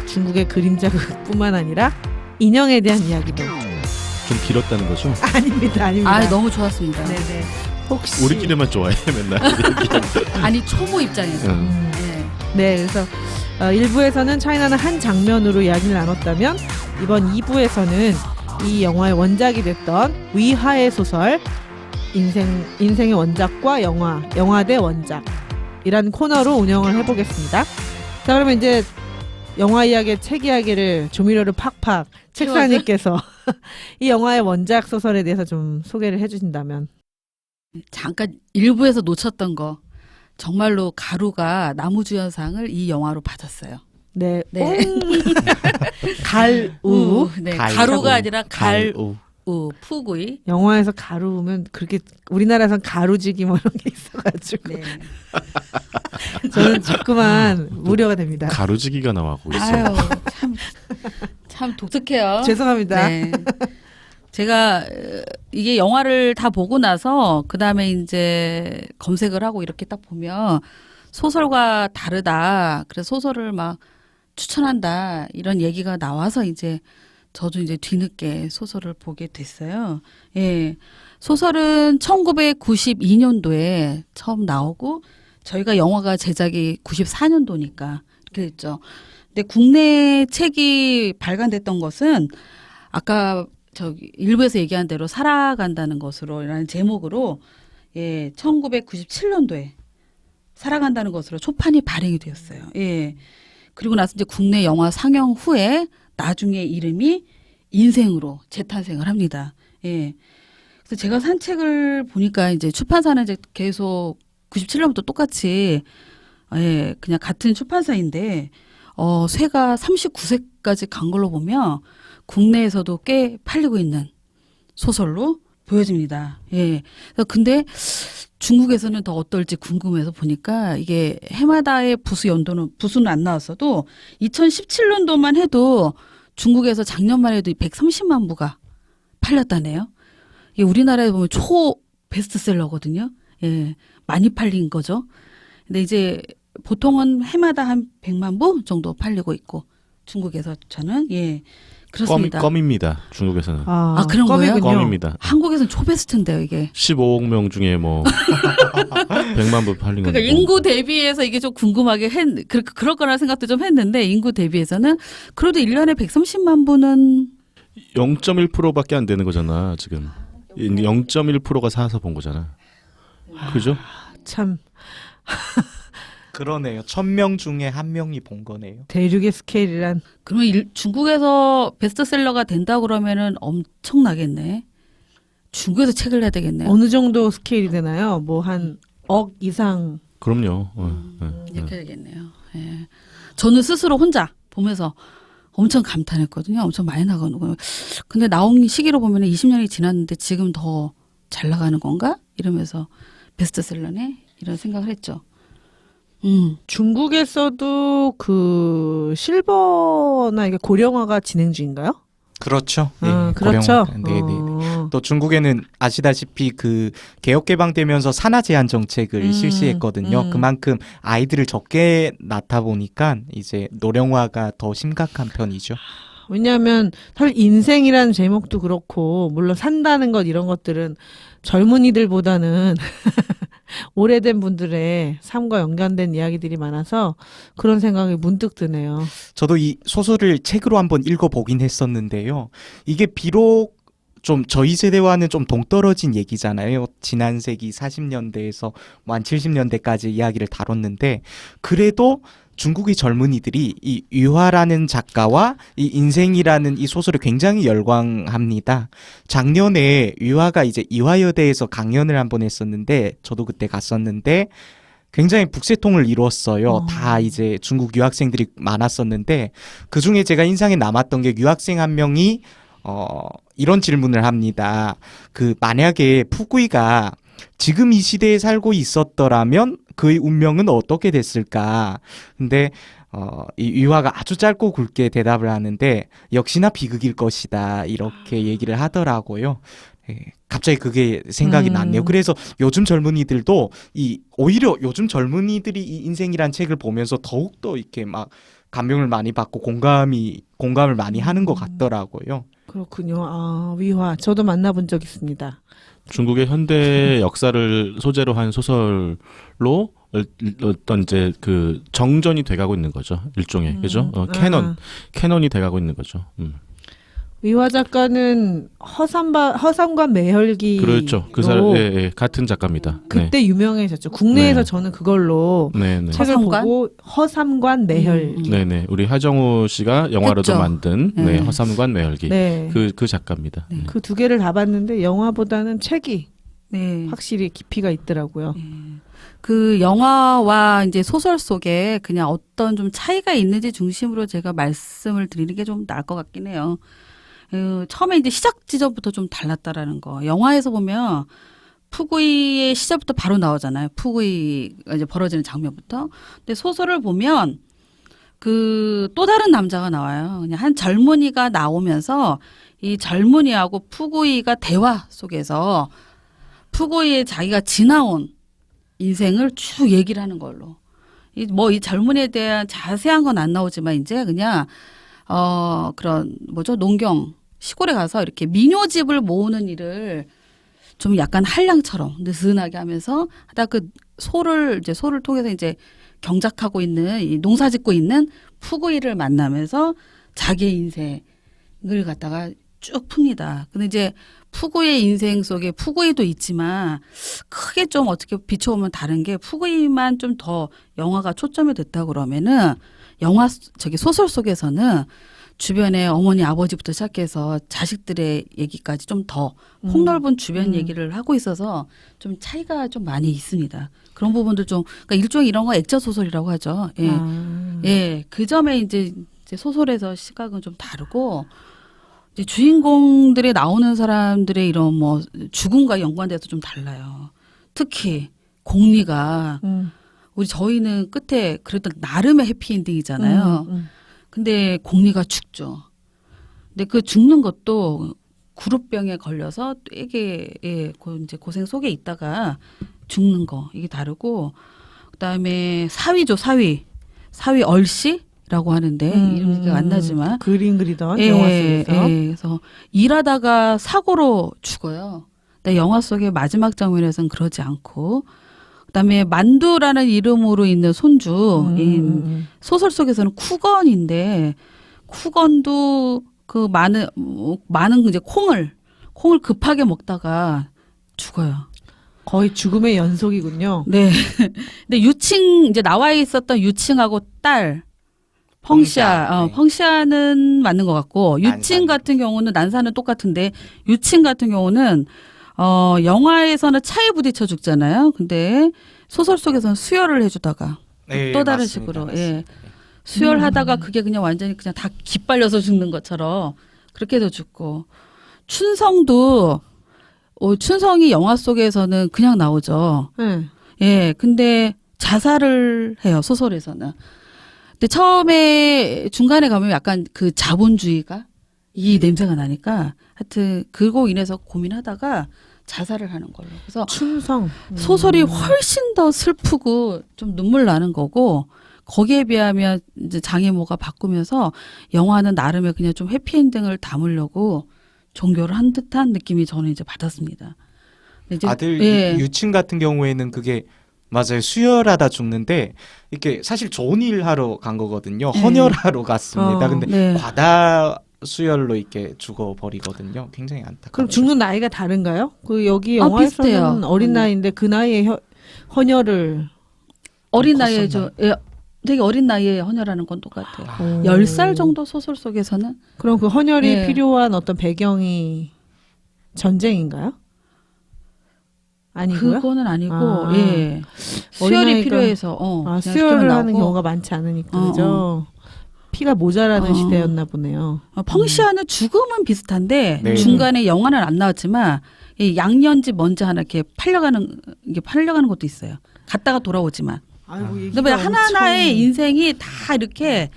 중국의 그림자극뿐만 아니라 인형에 대한 이야기도 좀 길었다는 거죠? 아닙니다. 너무 좋았습니다. 네네. 혹시 우리끼리만 좋아해 맨날. 아니, 초보 입장에서. 응. 네. 네, 그래서 1부에서는 차이나는 한 장면으로 이야기를 나눴다면 이번 2부에서는 이 영화의 원작이 됐던 위화의 소설 인생의 원작과 영화 대 원작이라는 코너로 운영을 해보겠습니다. 자, 그러면 이제 영화 이야기, 책 이야기를 조미료를 팍팍 책사님께서 이 영화의 원작 소설에 대해서 좀 소개를 해주신다면. 잠깐 1부에서 놓쳤던 거. 정말로 가루가 나무주연상을 이 영화로 받았어요. 네. 네. 갈우. 네. 갈- 가루가 아니라 갈우. 푸구이. 영화에서 가루면 그렇게 우리나라에선 가루지기 뭐 이런 게 있어가지고 네. 저는 자꾸만 우려가 됩니다. 가루지기가 나와 거기서. 아유, 참 독특해요. 죄송합니다. 네. 제가 이게 영화를 다 보고 나서 그다음에 이제 검색을 하고 이렇게 딱 보면 소설과 다르다. 그래서 소설을 막 추천한다. 이런 얘기가 나와서 이제 저도 이제 뒤늦게 소설을 보게 됐어요. 예. 소설은 1992년도에 처음 나오고 저희가 영화가 제작이 94년도니까 이렇게 됐죠. 근데 국내 책이 발간됐던 것은 아까 저기 일부에서 얘기한 대로 살아간다는 것으로라는 제목으로 1997년도에 살아간다는 것으로 초판이 발행이 되었어요. 예. 그리고 나서 이제 국내 영화 상영 후에 나중에 이름이 인생으로 재탄생을 합니다. 예. 그래서 제가 산 책을 보니까 이제 출판사는 이제 계속 97년부터 똑같이 예, 그냥 같은 출판사인데 쇠가 39세까지 간 걸로 보면 국내에서도 꽤 팔리고 있는 소설로 보여집니다. 예. 근데 중국에서는 더 어떨지 궁금해서 보니까 이게 해마다의 부수는 안 나왔어도 2017년도만 해도 중국에서 작년만 해도 130만 부가 팔렸다네요. 이게 우리나라에 보면 초 베스트셀러거든요. 예. 많이 팔린 거죠. 근데 이제 보통은 해마다 한 100만 부 정도 팔리고 있고 중국에서 저는 예. 그렇습니다. 껌입니다. 중국에서는. 아, 그런 거예요? 껌입니다. 한국에서는 초베스트인데요, 이게. 15억 명 중에 뭐 100만 부 팔린 거죠. 그러니까 인구 대비해서 이게 좀 궁금하게 그럴 거라는 생각도 좀 했는데 인구 대비해서는 그래도 1년에 130만 부는 0.1%밖에 안 되는 거잖아, 지금. 0.1%가 사서 본 거잖아. 그죠? 참 그러네요. 1000명 중에 한 명이 본 거네요. 대륙의 스케일이란. 그러면 중국에서 베스트셀러가 된다 그러면은 엄청나겠네. 중국에서 책을 내야 되겠네요. 어느 정도 스케일이 되나요? 뭐 한 억 이상. 그럼요. 이렇게 되겠네요. 예. 저는 스스로 혼자 보면서 엄청 감탄했거든요. 엄청 많이 나가는 거예요. 근데 나온 시기로 보면 20년이 지났는데 지금 더 잘 나가는 건가? 이러면서 베스트셀러네? 이런 생각을 했죠. 중국에서도 그 실버나 이게 고령화가 진행 중인가요? 그렇죠. 네, 그렇죠. 네네. 또 중국에는 아시다시피 그 개혁 개방되면서 산하 제한 정책을 실시했거든요. 그만큼 아이들을 적게 낳다 보니까 이제 노령화가 더 심각한 편이죠. 왜냐하면 사실 인생이라는 제목도 그렇고 물론 산다는 것 이런 것들은 젊은이들보다는 오래된 분들의 삶과 연관된 이야기들이 많아서 그런 생각이 문득 드네요. 저도 이 소설을 책으로 한번 읽어보긴 했었는데요. 이게 비록 좀 저희 세대와는 좀 동떨어진 얘기잖아요. 지난 세기 40년대에서 한 70년대까지 이야기를 다뤘는데 그래도 중국의 젊은이들이 이 유화라는 작가와 이 인생이라는 이 소설을 굉장히 열광합니다. 작년에 유화가 이제 이화여대에서 강연을 한번 했었는데 저도 그때 갔었는데 굉장히 북새통을 이뤘어요. 다 이제 중국 유학생들이 많았었는데 그중에 제가 인상에 남았던 게 유학생 한 명이 이런 질문을 합니다. 그 만약에 푸구이가 지금 이 시대에 살고 있었더라면 그의 운명은 어떻게 됐을까? 근데 이 유화가 아주 짧고 굵게 대답을 하는데 역시나 비극일 것이다 이렇게 얘기를 하더라고요. 예, 갑자기 그게 생각이 났네요. 그래서 요즘 젊은이들도 오히려 요즘 젊은이들이 이 인생이란 책을 보면서 더욱더 이렇게 막 감명을 많이 받고 공감을 많이 하는 것 같더라고요. 그렇군요. 아, 위화. 저도 만나본 적 있습니다. 중국의 현대 역사를 소재로 한 소설로 어떤 이제 그 정전이 돼가고 있는 거죠. 일종의 그죠? 캐논이 돼가고 있는 거죠. 위화 작가는 허삼관 매혈기. 그렇죠. 그 사람 같은 작가입니다. 그때 유명해졌죠. 국내에서 저는 그걸로 책을 허삼관? 보고 허삼관 매혈. 네네. 우리 하정우 씨가 영화로도 했죠. 만든 허삼관 매혈기. 네. 그 작가입니다. 그 두 개를 다 봤는데 영화보다는 책이 네. 확실히 깊이가 있더라고요. 그 영화와 이제 소설 속에 그냥 어떤 좀 차이가 있는지 중심으로 제가 말씀을 드리는 게 좀 나을 것 같긴 해요. 처음에 이제 시작 지점부터 좀 달랐다라는 거. 영화에서 보면 푸구이의 시작부터 바로 나오잖아요. 푸구이가 이제 벌어지는 장면부터. 근데 소설을 보면 그 또 다른 남자가 나와요. 그냥 한 젊은이가 나오면서 이 젊은이하고 푸구이가 대화 속에서 푸구이의 자기가 지나온 인생을 쭉 얘기를 하는 걸로. 이 젊은이에 대한 자세한 건 안 나오지만 이제 그냥 그런 농경 시골에 가서 이렇게 미뇨집을 모으는 일을 좀 약간 한량처럼 느슨하게 하면서 하다 그 소를 통해서 이제 경작하고 있는 이 농사짓고 있는 푸구이를 만나면서 자기의 인생을 갖다가 쭉 풉니다. 근데 이제 푸구이의 인생 속에 푸구이도 있지만 크게 좀 어떻게 비춰보면 다른 게 푸구이만 좀 더 영화가 초점이 됐다 그러면은 저기 소설 속에서는 주변에 어머니 아버지부터 시작해서 자식들의 얘기까지 좀 더 폭넓은 주변 얘기를 하고 있어서 좀 차이가 좀 많이 있습니다. 그런 부분들 좀 그러니까 일종의 이런 거 액자 소설이라고 하죠. 예. 예. 그 점에 이제 소설에서 시각은 좀 다르고 이제 주인공들이 나오는 사람들의 이런 뭐 죽음과 연관돼서 좀 달라요. 특히 공리가 저희는 끝에 그래도 나름의 해피엔딩이잖아요. 근데 공리가 죽죠. 근데 그 죽는 것도 구루병에 걸려서 되게 이제 고생 속에 있다가 죽는 거 이게 다르고 그다음에 사위죠 사위 얼씨라고 하는데 이름이 안 나지만 그림 그리던 영화 속에서 그래서 일하다가 사고로 죽어요. 근데 영화 속의 마지막 장면에서는 그러지 않고 그다음에 만두라는 이름으로 있는 손주인 소설 속에서는 쿠건인데 쿠건도 그 많은 이제 콩을 급하게 먹다가 죽어요. 거의 죽음의 연속이군요. 네. 근데 이제 나와 있었던 유칭하고 딸 펑시아, 펑시아는 맞는 것 같고 유칭 같은 경우는 난사는 똑같은데 유칭 같은 경우는 영화에서는 차에 부딪혀 죽잖아요. 근데 소설 속에서는 수혈을 해주다가 네, 또 다른 맞습니다. 식으로 맞습니다. 예. 수혈하다가 그게 그냥 완전히 그냥 다 기빨려서 죽는 것처럼 그렇게 해서 죽고 춘성도 춘성이 영화 속에서는 그냥 나오죠. 예. 근데 자살을 해요 소설에서는. 근데 처음에 중간에 가면 약간 그 자본주의가 이 냄새가 나니까 하여튼 그거 인해서 고민하다가 자살을 하는 걸로. 그래서 춘성 소설이 훨씬 더 슬프고 좀 눈물 나는 거고 거기에 비하면 이제 장애모가 바꾸면서 영화는 나름의 그냥 좀 해피엔딩을 담으려고 종교를 한 듯한 느낌이 저는 이제 받았습니다. 이제 아들 유친 같은 경우에는 그게 맞아요. 수혈하다 죽는데 이렇게 사실 좋은 일 하러 간 거거든요. 헌혈하러 갔습니다. 근데 과다 수혈로 이렇게 죽어버리거든요. 굉장히 안타까워요. 그럼 죽는 나이가 다른가요? 그 여기 비슷해요. 영화에서는 어린 나이인데 그 나이에 헌혈을 어린 나이에 되게 어린 나이에 헌혈하는 건 똑같아요. 10살 정도 소설 속에서는. 그럼 그 헌혈이 필요한 어떤 배경이 전쟁인가요? 아니고요? 그거는 아니고 수혈이 필요해서 수혈을 하는 경우가 많지 않으니까 그죠? 피가 모자라는 시대였나 보네요. 펑시아는 죽음은 비슷한데 네. 중간에 영화는 안 나왔지만 이 양년지 먼지 하나 이렇게 팔려가는 것도 있어요. 갔다가 돌아오지만. 근데 하나하나의 인생이 다 이렇게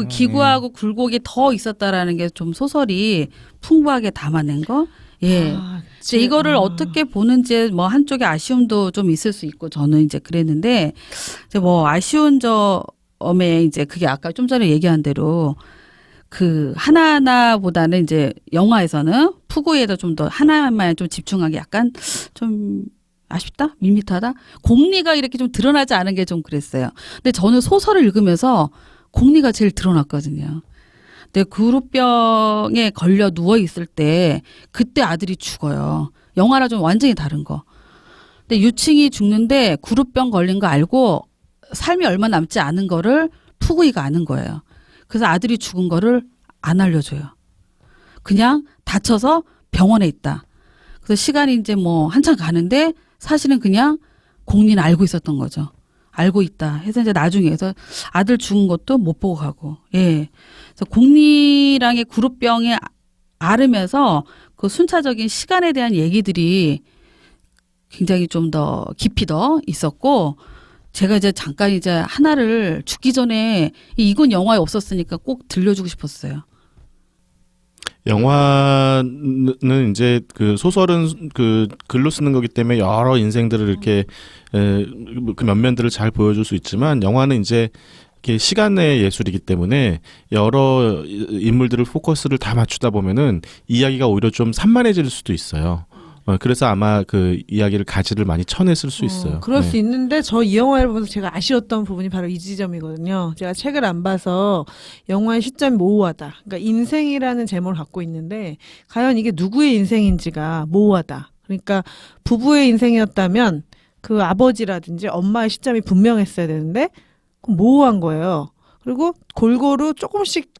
기구하고 굴곡이 더 있었다라는 게 좀 소설이 풍부하게 담아낸 거. 예. 이제 이거를 어떻게 보는지 뭐 한쪽에 아쉬움도 좀 있을 수 있고 저는 이제 그랬는데 이제 뭐 아쉬운 점에 이제 그게 아까 좀 전에 얘기한 대로 그 하나하나보다는 이제 영화에서는 푸구에도 좀 더 하나만 좀 집중하기 약간 좀 아쉽다? 밋밋하다? 공리가 이렇게 좀 드러나지 않은 게 좀 그랬어요. 근데 저는 소설을 읽으면서 공리가 제일 드러났거든요. 근데 구루병에 걸려 누워 있을 때 그때 아들이 죽어요. 영화랑 좀 완전히 다른 거. 근데 유칭이 죽는데 구루병 걸린 거 알고 삶이 얼마 남지 않은 거를 푸구이가 아는 거예요. 그래서 아들이 죽은 거를 안 알려줘요. 그냥 다쳐서 병원에 있다. 그래서 시간이 이제 뭐 한참 가는데 사실은 그냥 공리는 알고 있었던 거죠. 알고 있다. 해서 이제 나중에 해서 아들 죽은 것도 못 보고 가고. 예. 그래서 공리랑의 구루병에 앓으면서 그 순차적인 시간에 대한 얘기들이 굉장히 좀 더 깊이 더 있었고 제가 이제 잠깐 이제 하나를 죽기 전에 이건 영화에 없었으니까 꼭 들려주고 싶었어요. 영화는 이제 그 소설은 그 글로 쓰는 거기 때문에 여러 인생들을 이렇게 그 면면들을 잘 보여줄 수 있지만 영화는 이제 이렇게 시간의 예술이기 때문에 여러 인물들을 포커스를 다 맞추다 보면은 이야기가 오히려 좀 산만해질 수도 있어요. 그래서 아마 그 이야기를 가지를 많이 쳐냈을 수 있어요. 그럴 수 있는데 저 이 영화를 보면서 제가 아쉬웠던 부분이 바로 이 지점이거든요. 제가 책을 안 봐서 영화의 시점이 모호하다. 그러니까 인생이라는 제목을 갖고 있는데 과연 이게 누구의 인생인지가 모호하다. 그러니까 부부의 인생이었다면 그 아버지라든지 엄마의 시점이 분명했어야 되는데 모호한 거예요. 그리고 골고루 조금씩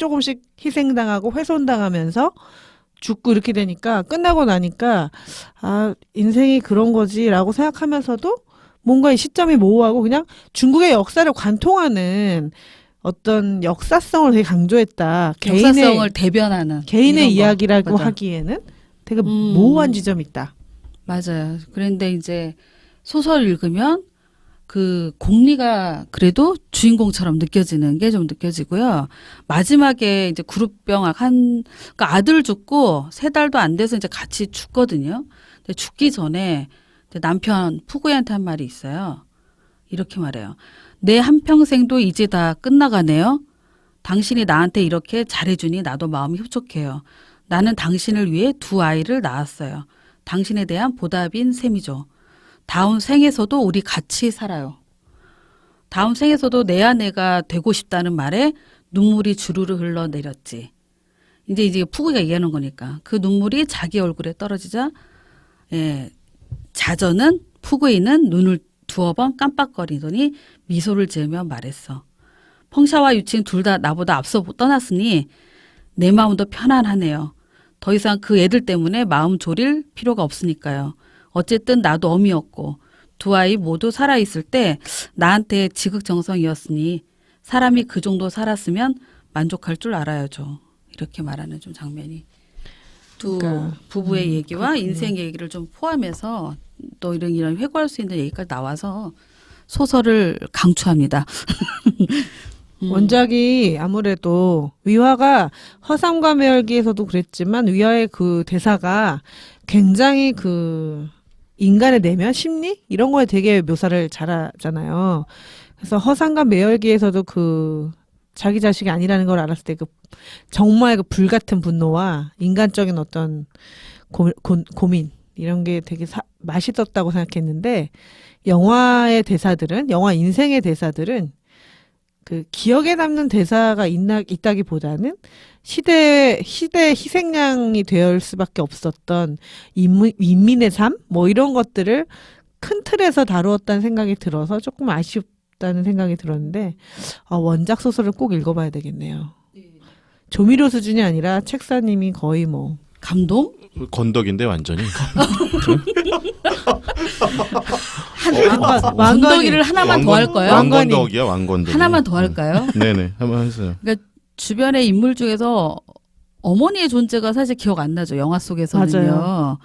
희생당하고 훼손당하면서 죽고 이렇게 되니까 끝나고 나니까 아 인생이 그런 거지라고 생각하면서도 뭔가 이 시점이 모호하고 그냥 중국의 역사를 관통하는 어떤 역사성을 되게 강조했다. 역사성을 대변하는 개인의 이런 거. 이야기라고 맞아. 하기에는 되게 모호한 지점이 있다. 맞아요. 그런데 이제 소설 읽으면 그 공리가 그래도 주인공처럼 느껴지는 게 좀 느껴지고요. 마지막에 이제 그룹병학 그러니까 아들 죽고 3달도 안 돼서 이제 같이 죽거든요. 근데 죽기 전에 이제 남편 푸구이한테 한 말이 있어요. 이렇게 말해요. 내 한평생도 이제 다 끝나가네요. 당신이 나한테 이렇게 잘해주니 나도 마음이 흡족해요. 나는 당신을 위해 2 아이를 낳았어요. 당신에 대한 보답인 셈이죠. 다음 생에서도 우리 같이 살아요. 다음 생에서도 내 아내가 되고 싶다는 말에 눈물이 주르르 흘러내렸지. 이제 푸구가 얘기하는 거니까. 그 눈물이 자기 얼굴에 떨어지자 자전은 푸구이는 눈을 2번 깜빡거리더니 미소를 지으며 말했어. 펑샤와 유칭 둘 다 나보다 앞서 떠났으니 내 마음도 편안하네요. 더 이상 그 애들 때문에 마음 졸일 필요가 없으니까요. 어쨌든 나도 어미였고 2 아이 모두 살아있을 때 나한테 지극정성이었으니 사람이 그 정도 살았으면 만족할 줄 알아야죠. 이렇게 말하는 좀 장면이 두 그러니까, 부부의 얘기와 그렇군요. 인생 얘기를 좀 포함해서 또 이런 회고할 수 있는 얘기까지 나와서 소설을 강추합니다. 원작이 아무래도 위화가 허상과 매열기에서도 그랬지만 위화의 그 대사가 굉장히 그 인간의 내면 심리 이런 거에 되게 묘사를 잘하잖아요. 그래서 허상과 매열기에서도 그 자기 자식이 아니라는 걸 알았을 때 그 정말 그 불같은 분노와 인간적인 어떤 고민 이런 게 되게 맛있었다고 생각했는데 영화의 대사들은 영화 인생의 대사들은 그 기억에 남는 대사가 있다기보다는 시대의 희생양이 될 수밖에 없었던 인민의 삶? 뭐 이런 것들을 큰 틀에서 다루었다는 생각이 들어서 조금 아쉽다는 생각이 들었는데 원작 소설을 꼭 읽어봐야 되겠네요. 조미료 수준이 아니라 책사님이 거의 뭐 감동? 건덕인데 완전히. 건더기를 하나만 더 할까요? 왕건덕이야 왕건덕. 하나만 더 할까요? 네네 한번 하세요. 그러니까 주변의 인물 중에서 어머니의 존재가 사실 기억 안 나죠. 영화 속에서는요. 맞아요.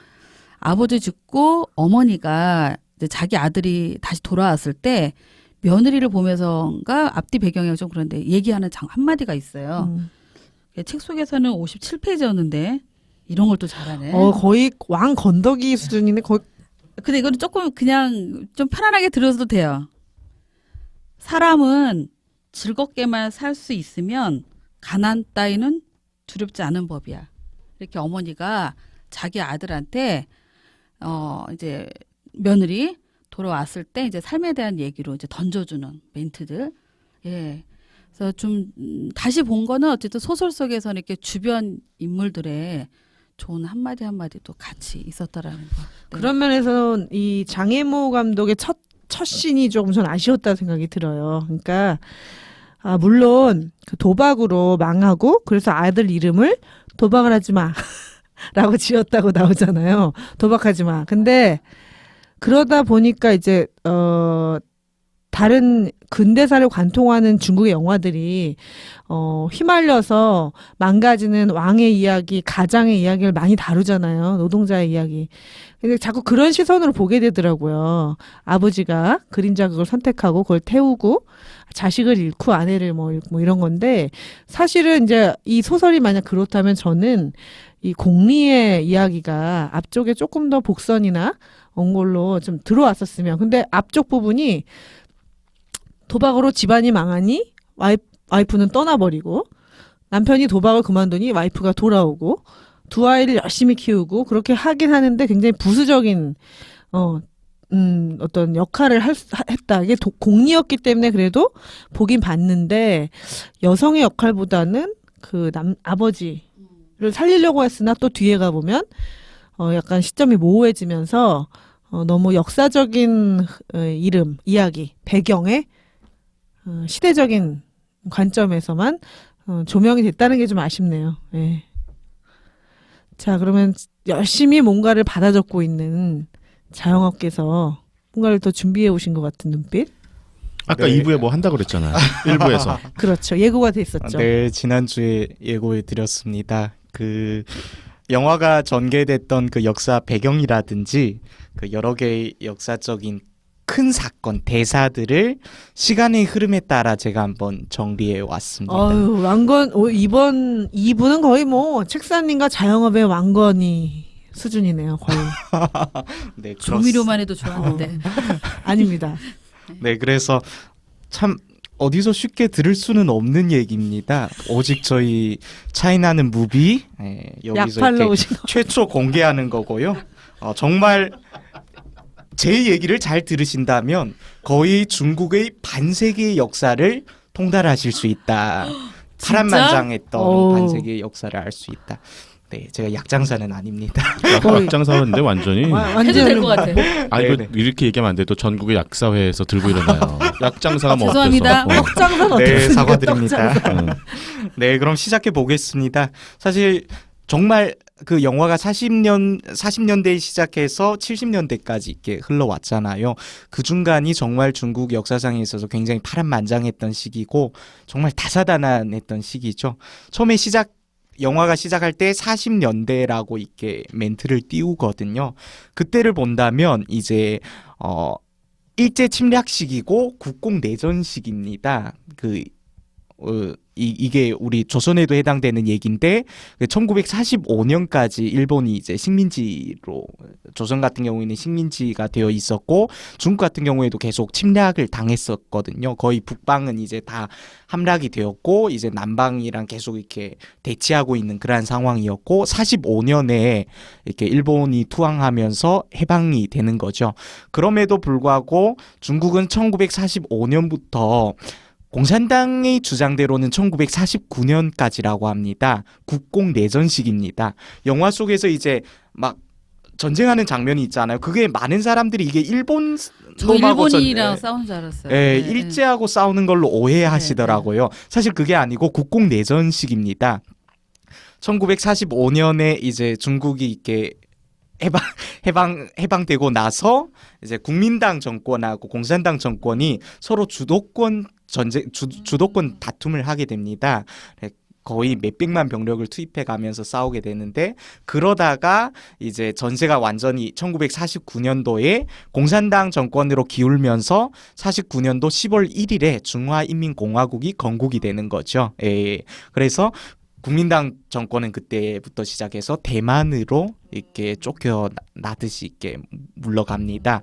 아버지 죽고 어머니가 이제 자기 아들이 다시 돌아왔을 때 며느리를 보면서인가 앞뒤 배경이 좀 그런데 얘기하는 한마디가 있어요. 책 속에서는 57페이지였는데 이런 걸 또 잘하네. 거의 왕 건더기 수준인데 거의 근데 이거는 조금 그냥 좀 편안하게 들어도 돼요. 사람은 즐겁게만 살 수 있으면 가난 따위는 두렵지 않은 법이야. 이렇게 어머니가 자기 아들한테 이제 며느리 돌아왔을 때 이제 삶에 대한 얘기로 이제 던져주는 멘트들. 예. 그래서 좀 다시 본 거는 어쨌든 소설 속에서는 이렇게 주변 인물들의 좋은 한마디 한마디도 같이 있었다라는 거. 네. 그런 면에서 이 장혜모 감독의 첫 씬이 조금 전 아쉬웠다는 생각이 들어요. 그러니까 물론 그 도박으로 망하고 그래서 아들 이름을 도박을 하지 마 라고 지었다고 나오잖아요. 도박하지 마. 근데 그러다 보니까 이제 다른 근대사를 관통하는 중국의 영화들이 휘말려서 망가지는 왕의 이야기, 가장의 이야기를 많이 다루잖아요. 노동자의 이야기. 근데 자꾸 그런 시선으로 보게 되더라고요. 아버지가 그림자 그걸 선택하고 그걸 태우고 자식을 잃고 아내를 뭐 이런 건데 사실은 이제 이 소설이 만약 그렇다면 저는 이 공리의 이야기가 앞쪽에 조금 더 복선이나 엉골로 좀 들어왔었으면 근데 앞쪽 부분이 도박으로 집안이 망하니 와이프는 떠나버리고 남편이 도박을 그만두니 와이프가 돌아오고 2 아이를 열심히 키우고 그렇게 하긴 하는데 굉장히 부수적인 어떤 역할을 했다. 이게 공리였기 때문에 그래도 보긴 봤는데 여성의 역할보다는 그 아버지를 살리려고 했으나 또 뒤에 가보면 약간 시점이 모호해지면서 너무 역사적인 이야기, 배경에 시대적인 관점에서만 조명이 됐다는 게 좀 아쉽네요. 예. 자, 그러면 열심히 뭔가를 받아 적고 있는 자영업께서 뭔가를 더 준비해 오신 것 같은 눈빛? 아까 네. 2부에 뭐 한다 그랬잖아요. 1부에서. 그렇죠. 예고가 됐었죠. 네, 지난주에 예고해 드렸습니다. 영화가 전개됐던 그 역사 배경이라든지 그 여러 개의 역사적인 큰 사건, 대사들을 시간의 흐름에 따라 제가 한번 정리해 왔습니다. 왕건 이번 2부는 거의 뭐 책사님과 자영업의 왕건이 수준이네요. 거의. 네, 조미료만 해도 좋았는데. 아닙니다. 네, 그래서 참 어디서 쉽게 들을 수는 없는 얘기입니다. 오직 저희 차이나는 무비 여기서 약팔로 이렇게 오신 거. 최초 공개하는 거고요. 정말 제 얘기를 잘 들으신다면 거의 중국의 반세기의 역사를 통달하실 수 있다. 파란만장했던 오. 반세기의 역사를 알 수 있다. 네, 제가 약장사는 아닙니다. 약장사인데 완전히. 해도 될 것 같아. 아 이거 네네. 이렇게 얘기하면 안 돼. 또 전국의 약사회에서 들고 일어나요. 약장사가 뭐 죄송합니다. 어때서? 떡장사는 네, 어떻습니까? 사과드립니다. 응. 네, 그럼 시작해 보겠습니다. 사실 정말 그 영화가 40년대에 시작해서 70년대까지 이렇게 흘러왔잖아요. 그 중간이 정말 중국 역사상에 있어서 굉장히 파란만장했던 시기고 정말 다사다난했던 시기죠. 처음에 영화가 시작할 때 40년대라고 이렇게 멘트를 띄우거든요. 그때를 본다면 이제 일제 침략 시기고 국공 내전 시기입니다. 이게 우리 조선에도 해당되는 얘기인데 1945년까지 일본이 이제 식민지로 조선 같은 경우에는 식민지가 되어 있었고 중국 같은 경우에도 계속 침략을 당했었거든요. 거의 북방은 이제 다 함락이 되었고 이제 남방이랑 계속 이렇게 대치하고 있는 그러한 상황이었고 45년에 이렇게 일본이 투항하면서 해방이 되는 거죠. 그럼에도 불구하고 중국은 1945년부터 공산당의 주장대로는 1949년까지라고 합니다. 국공 내전식입니다. 영화 속에서 이제 막 전쟁하는 장면이 있잖아요. 그게 많은 사람들이 이게 일본 저 일본이랑 싸우는 줄 알았어요. 예, 네, 일제하고 싸우는 걸로 오해하시더라고요. 사실 그게 아니고 국공 내전식입니다. 1945년에 이제 중국이 이렇게 해방되고 나서 이제 국민당 정권하고 공산당 정권이 서로 주도권 다툼을 하게 됩니다. 거의 몇백만 병력을 투입해 가면서 싸우게 되는데 그러다가 이제 전세가 완전히 1949년도에 공산당 정권으로 기울면서 49년도 10월 1일에 중화인민공화국이 건국이 되는 거죠. 예. 그래서 국민당 정권은 그때부터 시작해서 대만으로 이렇게 쫓겨나듯이 이렇게 물러갑니다.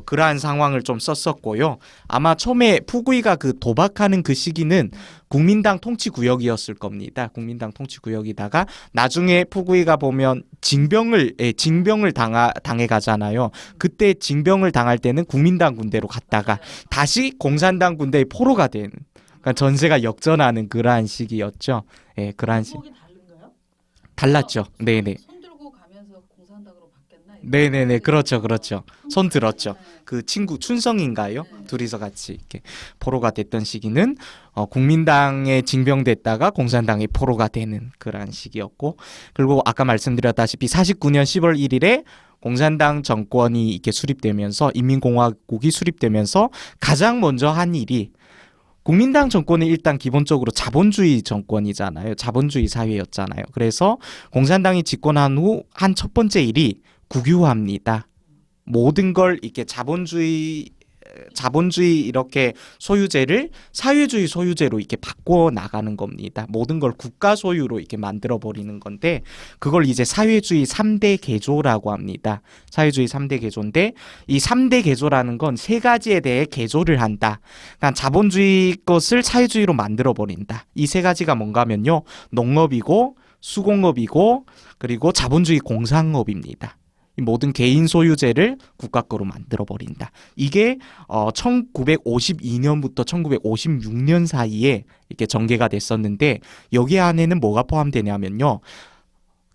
그러한 상황을 좀 썼었고요. 아마 처음에 푸구이가 그 도박하는 그 시기는 국민당 통치구역이었을 겁니다. 국민당 통치구역이다가 나중에 푸구이가 보면 징병을 당해 가잖아요. 그때 징병을 당할 때는 국민당 군대로 갔다가 다시 공산당 군대의 포로가 된. 그러니까 전세가 역전하는 그러한 시기였죠. 예, 그러한 시. 달랐죠. 네네. 손 들고 가면서 공산당으로 바뀌었나? 네네네. 그렇죠. 손 들었죠. 그 친구 춘성인가요? 둘이서 같이 이렇게 포로가 됐던 시기는 국민당에 징병됐다가 공산당의 포로가 되는 그러한 시기였고, 그리고 아까 말씀드렸다시피 49년 10월 1일에 공산당 정권이 이렇게 수립되면서 인민공화국이 수립되면서 가장 먼저 한 일이 국민당 정권은 일단 기본적으로 자본주의 정권이잖아요. 자본주의 사회였잖아요. 그래서 공산당이 집권한 후 한 첫 번째 일이 국유화입니다. 모든 걸 이렇게 자본주의 이렇게 소유제를 사회주의 소유제로 이렇게 바꿔 나가는 겁니다. 모든 걸 국가 소유로 이렇게 만들어 버리는 건데 그걸 이제 사회주의 3대 개조라고 합니다. 사회주의 3대 개조인데 이 3대 개조라는 건 세 가지에 대해 개조를 한다. 그러니까 자본주의 것을 사회주의로 만들어 버린다. 이 세 가지가 뭔가면요. 농업이고 수공업이고 그리고 자본주의 공상업입니다. 이 모든 개인 소유제를 국가 거로 만들어 버린다. 이게 1952년부터 1956년 사이에 이렇게 전개가 됐었는데 여기 안에는 뭐가 포함되냐면요.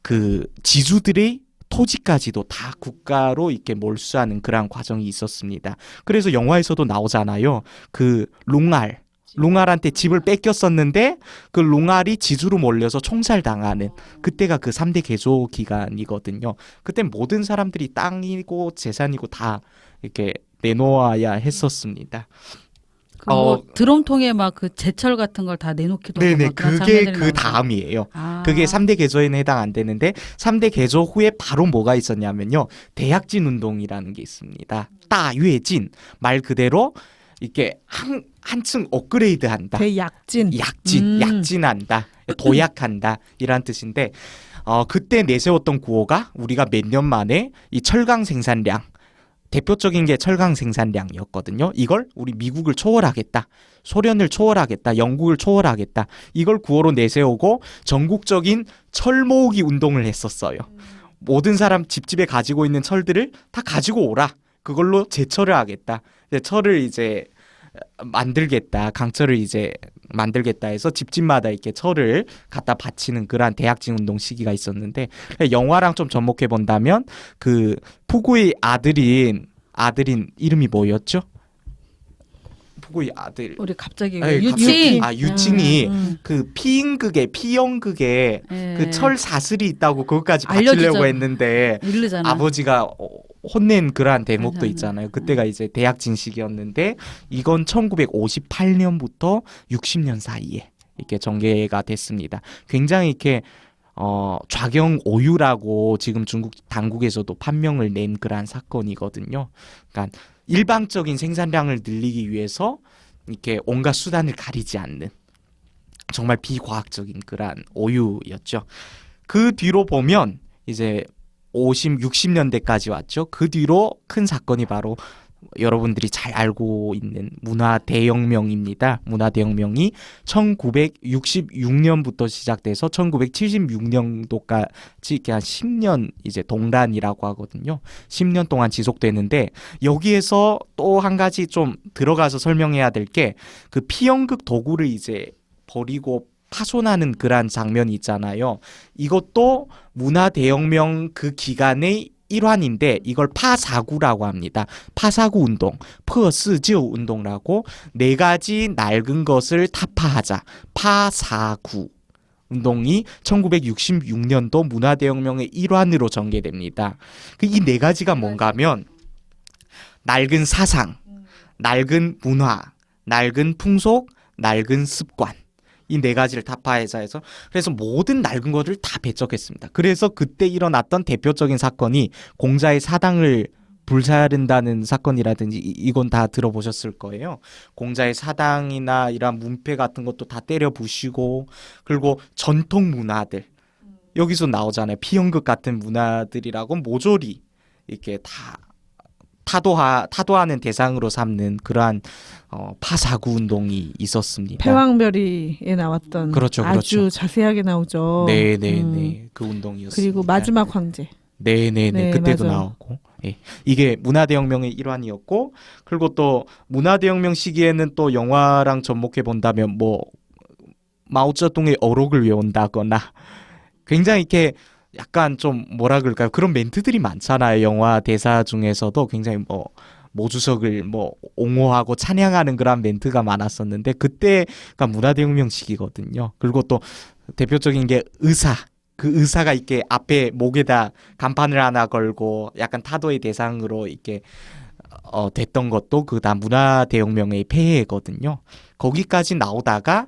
그 지주들의 토지까지도 다 국가로 이렇게 몰수하는 그러한 과정이 있었습니다. 그래서 영화에서도 나오잖아요. 그 룽알 롱알한테 집을 뺏겼었는데 그 롱알이 지주로 몰려서 총살당하는 그때가 그 3대 개조 기간이거든요. 그때 모든 사람들이 땅이고 재산이고 다 이렇게 내놓아야 했었습니다. 뭐 드럼통에 막 그 제철 같은 걸 다 내놓기도 하고 네네, 막 그런 그게 장면들이 그 나오죠. 다음이에요. 아. 그게 3대 개조에는 해당 안 되는데 3대 개조 후에 바로 뭐가 있었냐면요. 대약진 운동이라는 게 있습니다. 따유해진 말 그대로 이렇게 한층 업그레이드한다. 대약진. 약진한다. 도약한다. 이란 뜻인데 그때 내세웠던 구호가 우리가 몇 년 만에 이 철강 생산량 대표적인 게 철강 생산량이었거든요. 이걸 우리 미국을 초월하겠다. 소련을 초월하겠다. 영국을 초월하겠다. 이걸 구호로 내세우고 전국적인 철 모으기 운동을 했었어요. 모든 사람 집집에 가지고 있는 철들을 다 가지고 오라. 그걸로 제철을 하겠다. 철을 이제 만들겠다. 강철을 이제 만들겠다 해서 집집마다 이렇게 철을 갖다 바치는 그러한 대약진 운동 시기가 있었는데 영화랑 좀 접목해 본다면 그 푸구의 아들인 이름이 뭐였죠? 푸구의 아들 우리 갑자기 에이, 유칭. 유칭이 그 피연극에 예. 그 철 사슬이 있다고 그것까지 알려주죠. 바치려고 했는데 이르잖아. 아버지가 혼낸 그러한 대목도 맞아요. 있잖아요. 그때가 이제 대약진 시기였는데 이건 1958년부터 60년 사이에 이렇게 전개가 됐습니다. 굉장히 이렇게 좌경 오유라고 지금 중국 당국에서도 판명을 낸 그러한 사건이거든요. 그러니까 일방적인 생산량을 늘리기 위해서 이렇게 온갖 수단을 가리지 않는 정말 비과학적인 그러한 오유였죠. 그 뒤로 보면 이제 60년대까지 왔죠. 그 뒤로 큰 사건이 바로 여러분들이 잘 알고 있는 문화대혁명입니다. 문화대혁명이 1966년부터 시작돼서 1976년도까지 이렇게 한 10년 이제 동란이라고 하거든요. 10년 동안 지속되는데 여기에서 또 한 가지 좀 들어가서 설명해야 될 게 그 피연극 도구를 이제 버리고 파손하는 그러한 장면이 있잖아요. 이것도 문화대혁명 그 기간의 일환인데 이걸 파사구라고 합니다. 파사구 운동, 퍼스지오 운동이라고 네 가지 낡은 것을 타파하자. 파사구 운동이 1966년도 문화대혁명의 일환으로 전개됩니다. 이 네 가지가 뭔가 하면 낡은 사상, 낡은 문화, 낡은 풍속, 낡은 습관 이 네 가지를 타파하자 해서 그래서 모든 낡은 것을 다 배척했습니다. 그래서 그때 일어났던 대표적인 사건이 공자의 사당을 불사른다는 사건이라든지 이건 다 들어보셨을 거예요. 공자의 사당이나 이런 문패 같은 것도 다 때려 부시고 그리고 전통 문화들 여기서 나오잖아요. 피연극 같은 문화들이라고 모조리 이렇게 다 타도하는 대상으로 삼는 그러한 파사구 운동이 있었습니다. 패왕별이에 나왔던 그렇죠, 아주 그렇죠. 자세하게 나오죠. 네네네 그 운동이었습니다. 그리고 마지막 황제. 네네네 네, 그때도 맞아요. 나오고 예. 이게 문화대혁명의 일환이었고 그리고 또 문화대혁명 시기에는 또 영화랑 접목해 본다면 뭐 마오쩌둥의 어록을 외운다거나 굉장히 이렇게 약간 좀 뭐라 그럴까요? 그런 멘트들이 많잖아요. 영화 대사 중에서도 굉장히 뭐 모주석을 뭐 옹호하고 찬양하는 그런 멘트가 많았었는데 그때가 문화대혁명 시기거든요. 그리고 또 대표적인 게 의사. 그 의사가 이렇게 앞에 목에다 간판을 하나 걸고 약간 타도의 대상으로 이렇게 됐던 것도 그 다 문화대혁명의 폐해거든요. 거기까지 나오다가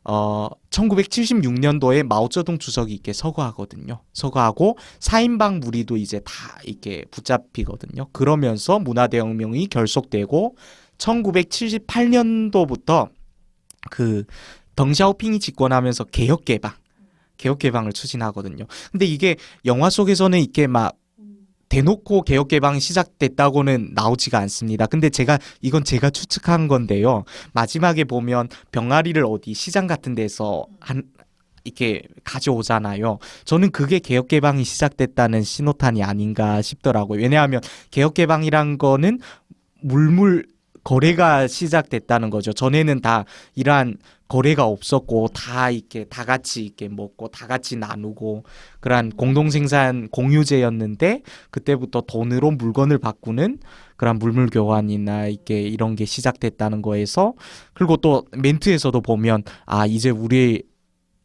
1976년도에 마오쩌둥 주석이 이렇게 서거하거든요. 서거하고 4인방 무리도 이제 다 이렇게 붙잡히거든요. 그러면서 문화대혁명이 결속되고 1978년도부터 그 덩샤오핑이 집권하면서 개혁개방을 추진하거든요. 근데 이게 영화 속에서는 이렇게 막 대놓고 개혁개방이 시작됐다고는 나오지가 않습니다. 근데 이건 제가 추측한 건데요. 마지막에 보면 병아리를 어디 시장 같은 데서 이렇게 가져오잖아요. 저는 그게 개혁개방이 시작됐다는 신호탄이 아닌가 싶더라고요. 왜냐하면 개혁개방이란 거는 거래가 시작됐다는 거죠. 전에는 다 이러한 거래가 없었고 다 이렇게 다 같이 이렇게 먹고 다 같이 나누고 그러한 공동생산 공유제였는데 그때부터 돈으로 물건을 바꾸는 그런 물물 교환이나 이렇게 이런 게 시작됐다는 거에서 그리고 또 멘트에서도 보면 아 이제 우리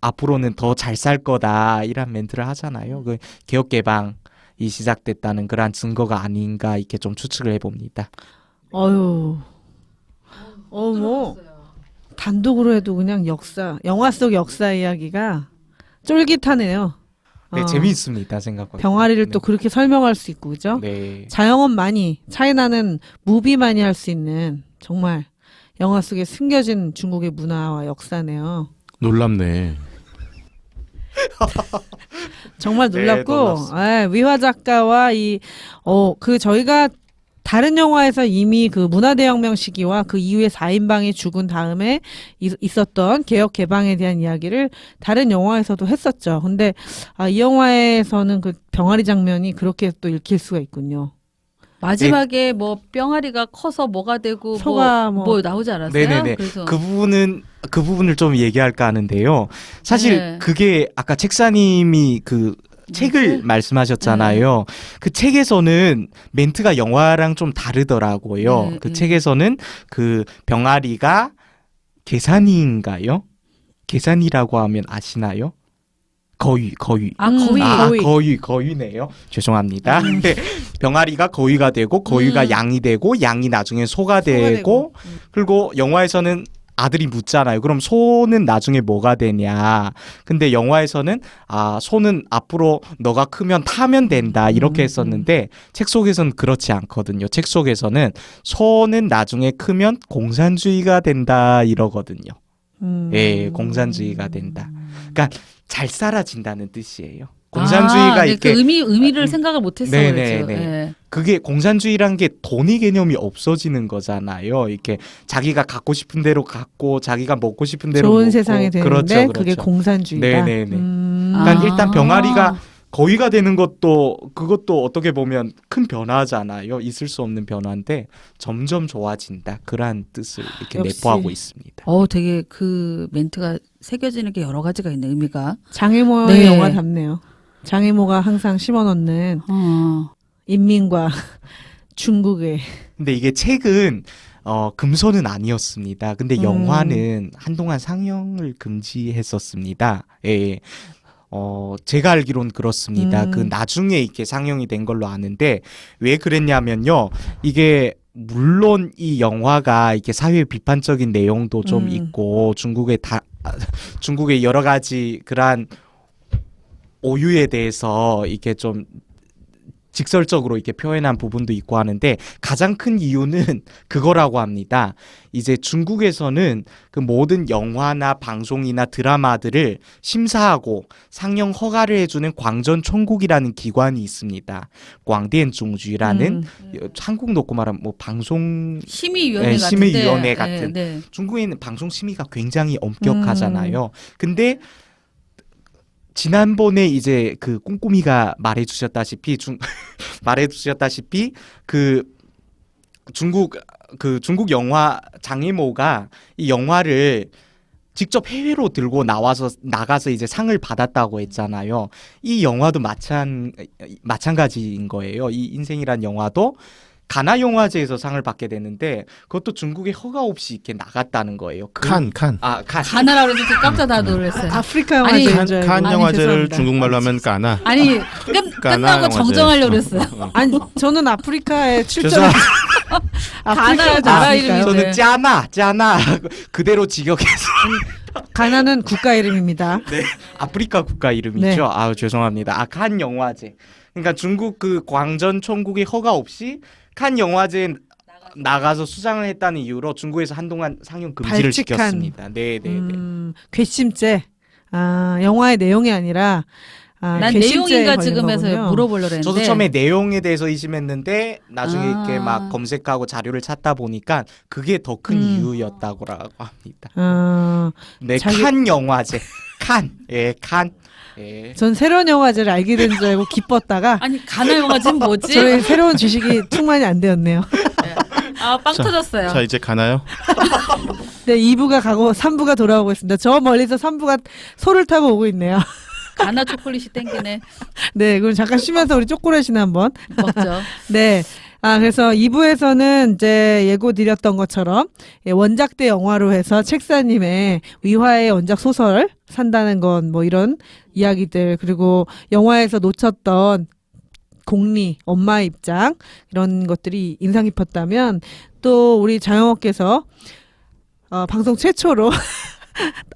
앞으로는 더 잘 살 거다 이런 멘트를 하잖아요. 그 개혁 개방이 시작됐다는 그러한 증거가 아닌가 이렇게 좀 추측을 해봅니다. 어유. 뭐 단독으로 해도 그냥 영화 속 역사 이야기가 쫄깃하네요. 네, 재미있습니다. 생각보다. 병아리를 네. 또 그렇게 설명할 수 있고 그죠? 네. 자영업만이 차이나는 무비만이 할 수 있는 정말 영화 속에 숨겨진 중국의 문화와 역사네요. 놀랍네. 정말 네, 놀랍고 놀랍습니다. 위화 작가와 그 저희가 다른 영화에서 이미 그 문화대혁명 시기와 그 이후에 4인방이 죽은 다음에 있었던 개혁 개방에 대한 이야기를 다른 영화에서도 했었죠. 근데 이 영화에서는 그 병아리 장면이 그렇게 또 읽힐 수가 있군요. 마지막에 뭐 뿅아리가 커서 뭐가 되고 소가 뭐 나오지 않았어요? 네네네. 그래서 그 부분을 좀 얘기할까 하는데요. 사실 네. 그게 아까 책사님이 그 책을 말씀하셨잖아요. 그 책에서는 멘트가 영화랑 좀 다르더라고요. 그 책에서는 그 병아리가 계산인가요? 계산이라고 하면 아시나요? 거위. 거위네요. 죄송합니다. 네. 병아리가 거위가 되고 거위가 양이 되고 양이 나중에 소가 되고 그리고 영화에서는 아들이 묻잖아요. 그럼 소는 나중에 뭐가 되냐. 근데 영화에서는 소는 앞으로 너가 크면 타면 된다. 이렇게 했었는데 책 속에서는 그렇지 않거든요. 책 속에서는 소는 나중에 크면 공산주의가 된다 이러거든요. 예, 공산주의가 된다. 그러니까 잘 살아진다는 뜻이에요. 공산주의가 이렇게 그 의미를 생각을 못했어요. 네네네. 네. 그게 공산주의란 게 돈의 개념이 없어지는 거잖아요. 이렇게 자기가 갖고 싶은 대로 갖고 자기가 먹고 싶은 대로 좋은 먹고. 세상이 되는데 그렇죠. 그게 공산주의다. 네네네. 그러니까 일단 병아리가 거위가 되는 그것도 어떻게 보면 큰 변화잖아요. 있을 수 없는 변화인데 점점 좋아진다. 그러한 뜻을 이렇게 역시. 내포하고 있습니다. 되게 그 멘트가 새겨지는 게 여러 가지가 있네, 의미가. 장애모의 네. 영화답네요. 장애모가 항상 심어놓는 인민과 중국의 근데 이게 책은 금손은 아니었습니다. 근데 영화는 한동안 상영을 금지했었습니다. 예. 제가 알기론 그렇습니다. 그 나중에 이렇게 상영이 된 걸로 아는데 왜 그랬냐면요. 이게 물론 이 영화가 이렇게 사회 비판적인 내용도 좀 있고 중국의 여러 가지 그러한 오유에 대해서 이렇게 좀 직설적으로 이렇게 표현한 부분도 있고 하는데 가장 큰 이유는 그거라고 합니다. 이제 중국에서는 그 모든 영화나 방송이나 드라마들을 심사하고 상영 허가를 해주는 광전총국이라는 기관이 있습니다. 광대중주라는 한국 놓고 말하면 뭐 방송 심의위원회 네, 같은데. 심의위원회 같은. 네. 중국에는 방송 심의가 굉장히 엄격하잖아요. 근데 지난번에 이제 그 꼼꼼이가 말해주셨다시피 그 중국 영화 장애모가 이 영화를 직접 해외로 들고 나가서 이제 상을 받았다고 했잖아요. 이 영화도 마찬가지인 거예요. 이 인생이란 영화도 가나 영화제에서 상을 받게 되는데 그것도 중국에 허가 없이 이렇게 나갔다는 거예요. 칸. 가나라 그래서 깜짝 다 놀랐어요. 아프리카 아니, 영화제인 줄 알고. 칸 영화제를 죄송합니다. 중국말로 하면 까나. 아니 끝나고 영화제. 정정하려고 그랬어요. 아니 저는 아프리카에 출전. 가나 나라 이름이죠. 저는 짜나 그대로 직역해서 가나는 국가 이름입니다. 네, 아프리카 국가 이름이죠. 네. 죄송합니다. 칸 영화제. 그러니까 중국 그 광전 총국의 허가 없이 칸 영화제에 나가서 수상을 했다는 이유로 중국에서 한동안 상영 금지를 발칙한. 시켰습니다. 네. 괘씸죄. 영화의 내용이 아니라 난 괘씸죄에 내용인가 걸린 지금 해서 거군요. 물어보려고 했는데 저도 처음에 내용에 대해서 의심했는데 나중에 아. 이렇게 막 검색하고 자료를 찾다 보니까 그게 더 큰 이유였다고 합니다. 네, 자기- 칸 영화제. 칸. 칸. 전 새로운 영화제를 알게 된 줄 알고 기뻤다가 아니 가나 영화 지금 뭐지? 저희 새로운 지식이 충만이 안 되었네요. 아, 빵 터졌어요. 자 이제 가나요? 네, 2부가 가고 3부가 돌아오고 있습니다. 저 멀리서 3부가 소를 타고 오고 있네요. 가나 초콜릿이 땡기네. 네, 그럼 잠깐 쉬면서 우리 초콜릿이나 한번. 먹죠. 네. 그래서 2부에서는 이제 예고 드렸던 것처럼 원작대 영화로 해서 책사님의 위화의 원작 소설 산다는 건 뭐 이런 이야기들, 그리고 영화에서 놓쳤던 공리, 엄마의 입장, 이런 것들이 인상 깊었다면, 또 우리 장영호께서 방송 최초로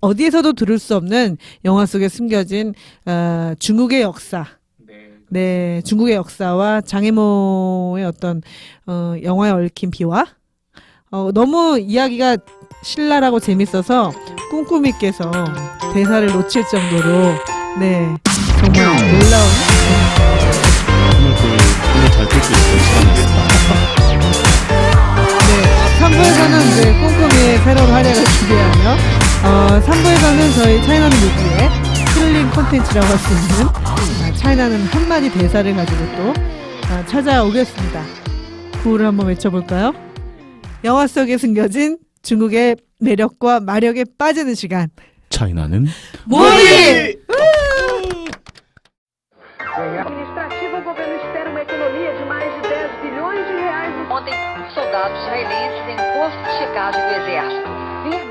어디에서도 들을 수 없는 영화 속에 숨겨진 중국의 역사, 네, 중국의 역사와 장애모의 어떤 영화에 얽힌 비화, 너무 이야기가 신랄하고 재밌어서 꿈꾸미께서 대사를 놓칠 정도로, 네, 정말 놀라운. 오늘 잘끌 수 있을 시간이었습니다. 네, 3부에서는 이제 꿈꾸미의 새로운 활약을 기대하며 3부에서는 저희 차이나는 뮤비의 힐링 콘텐츠라고 할 수 있는 차이나는 한마디 대사를 가지고 또 찾아오겠습니다. 구호를 한번 외쳐볼까요? 영화 속에 숨겨진 중국의 매력과 마력에 빠지는 시간. 차이나는 무비! Administrativa, o governo espera uma economia de mais de 10 bilhões de reais. Ontem, soldados israelenses em um posto de checagem do exército.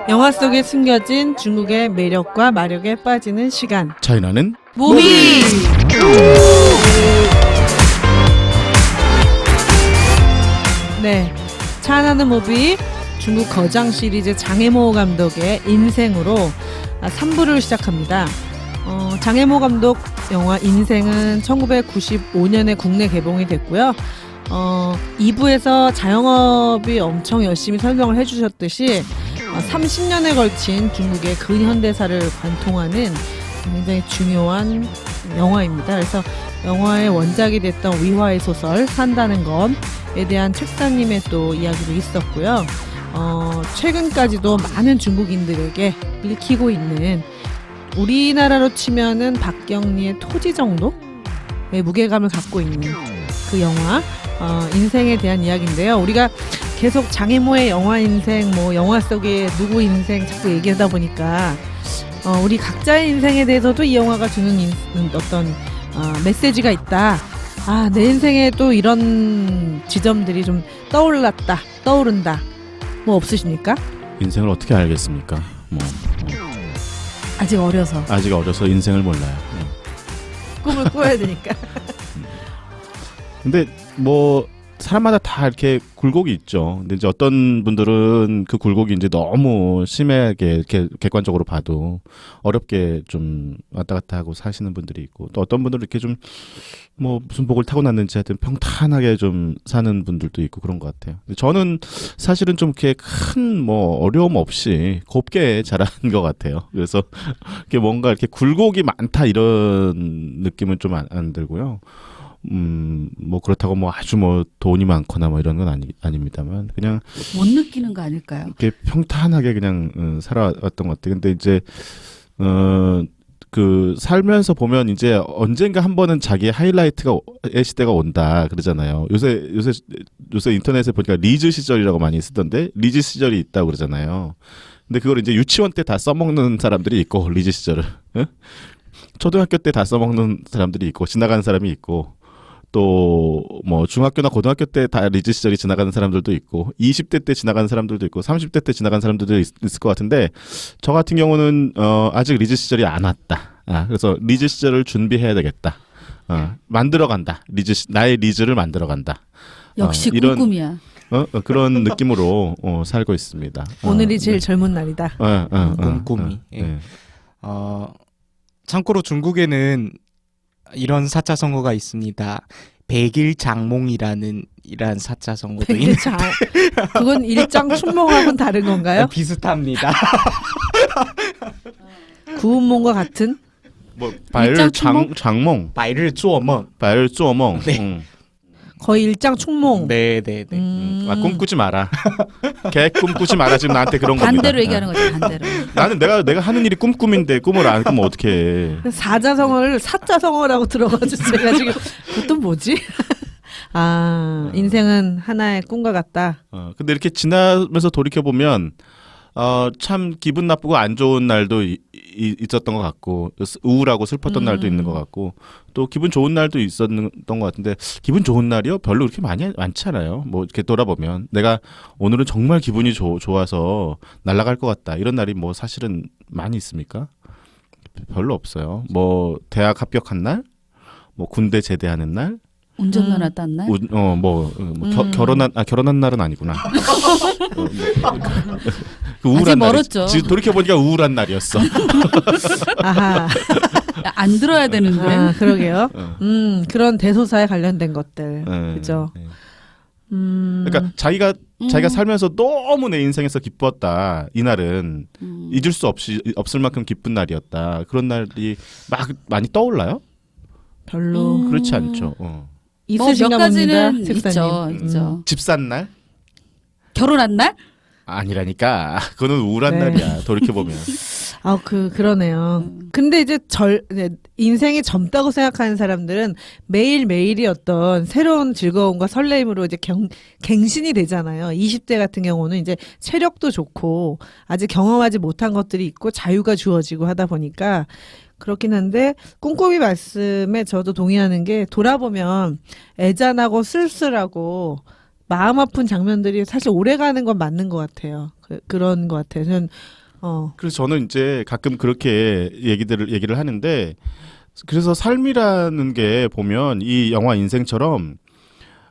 영화 속에 숨겨진 중국의 매력과 마력에 빠지는 시간. 차이나는 무비! 네, 차이나는 무비 중국 거장 시리즈 장혜모 감독의 인생으로 3부를 시작합니다. 장혜모 감독 영화 인생은 1995년에 국내 개봉이 됐고요. 2부에서 자영업이 엄청 열심히 설명을 해주셨듯이 30년에 걸친 중국의 근현대사를 관통하는 굉장히 중요한 영화입니다. 그래서 영화의 원작이 됐던 위화의 소설 산다는 것에 대한 책사님의 또 이야기도 있었고요. 최근까지도 많은 중국인들에게 읽히고 있는, 우리나라로 치면은 박경리의 토지 정도의 무게감을 갖고 있는 그 영화 인생에 대한 이야기인데요. 우리가 계속 장혜모의 영화 인생, 뭐 영화 속의 누구 인생 자꾸 얘기하다 보니까 우리 각자의 인생에 대해서도 이 영화가 주는 어떤 메시지가 있다. 내 인생에 또 이런 지점들이 좀 떠오른다. 뭐 없으십니까? 인생을 어떻게 알겠습니까? 아직 어려서. 아직 어려서 인생을 몰라요. 꿈을 꿔야 되니까. 근데 뭐 사람마다 다 이렇게 굴곡이 있죠. 근데 이제 어떤 분들은 그 굴곡이 이제 너무 심하게 이렇게 객관적으로 봐도 어렵게 좀 왔다 갔다 하고 사시는 분들이 있고, 또 어떤 분들은 이렇게 좀 뭐 무슨 복을 타고났는지 하여튼 평탄하게 좀 사는 분들도 있고 그런 것 같아요. 근데 저는 사실은 좀 이렇게 큰 뭐 어려움 없이 곱게 자란 것 같아요. 그래서 이렇게 뭔가 이렇게 굴곡이 많다 이런 느낌은 좀 안 들고요. 뭐 그렇다고 뭐 아주 뭐 돈이 많거나 뭐 이런 건 아닙니다만, 그냥 못 느끼는 거 아닐까요? 이렇게 평탄하게 그냥 살아왔던 것 같아요. 근데 이제 그 살면서 보면 이제 언젠가 한 번은 자기의 하이라이트의 시대가 온다 그러잖아요. 요새 인터넷에 보니까 리즈 시절이라고 많이 쓰던데, 리즈 시절이 있다고 그러잖아요. 근데 그걸 이제 유치원 때 다 써먹는 사람들이 있고, 리즈 시절을 초등학교 때 다 써먹는 사람들이 있고, 지나가는 사람이 있고, 또 뭐 중학교나 고등학교 때 다 리즈 시절이 지나가는 사람들도 있고, 20대 때 지나가는 사람들도 있고, 30대 때 지나가는 사람들도 있을 것 같은데, 저 같은 경우는 아직 리즈 시절이 안 왔다. 그래서 리즈 시절을 준비해야 되겠다. 만들어간다. 나의 리즈를 만들어간다. 역시 이런 꿈이야. 그런 느낌으로 살고 있습니다. 오늘이 제일 젊은 날이다. 꿈꾸미. 참고로 중국에는 이런 사자성어가 있습니다. 백일장몽이라는 이란 사자성어도 있는. 그건 일장 춘몽하고는 다른 건가요? 비슷합니다. 구운몽과 같은? 뭐 일장춘몽? 장몽, 白日做梦. 白日做梦. 네. 거의 일장 춘몽. 네네네. 꿈꾸지 마라. 걔 꿈꾸지 마라. 지금 나한테 그런 겁니다. 반대로 얘기하는 거죠. 반대로. 나는 내가 하는 일이 꿈꿈인데 꿈을 안 꾸면 어떡해. 사자성어를 사자성어라고 들어가지고 제가 지금 그것도 뭐지? 인생은 하나의 꿈과 같다. 근데 이렇게 지나면서 돌이켜 보면 참 기분 나쁘고 안 좋은 날도 있었던 것 같고 우울하고 슬펐던 날도 있는 것 같고 또 기분 좋은 날도 있었던 것 같은데 기분 좋은 날이요? 별로 그렇게 많잖아요. 뭐 이렇게 돌아보면 내가 오늘은 정말 기분이 좋아서 날아갈 것 같다 이런 날이 뭐 사실은 많이 있습니까? 별로 없어요. 뭐 대학 합격한 날, 뭐 군대 제대하는 날, 운전면허 딴 날? 결혼한 날은 아니구나. 그 아직 우울한 멀었죠. 날이 지금 돌이켜 보니까 우울한 날이었어. 아하. 안 들어야 되는데. 그러게요. 그런 대소사에 관련된 것들. 그죠. 네. 그러니까 자기가 살면서 너무 내 인생에서 기뻤다. 이날은 잊을 수 없을 만큼 기쁜 날이었다. 그런 날이 막 많이 떠올라요? 별로 그렇지 않죠. 뭐 있으신가 몇 가지는 봅니다. 책사님. 있죠. 집 산 날? 결혼한 날? 아니라니까. 그거는 우울한 네. 날이야. 돌이켜 보면. 그러네요. 근데 이제 인생이 젊다고 생각하는 사람들은 매일매일이 어떤 새로운 즐거움과 설레임으로 이제 갱신이 되잖아요. 20대 같은 경우는 이제 체력도 좋고 아직 경험하지 못한 것들이 있고 자유가 주어지고 하다 보니까 그렇긴 한데 꼼꼼히 말씀에 저도 동의하는 게 돌아보면 애잔하고 쓸쓸하고 마음 아픈 장면들이 사실 오래가는 건 맞는 것 같아요. 그런 것 같아요. 저는 그래서 저는 이제 가끔 그렇게 얘기를 하는데 그래서 삶이라는 게 보면 이 영화 인생처럼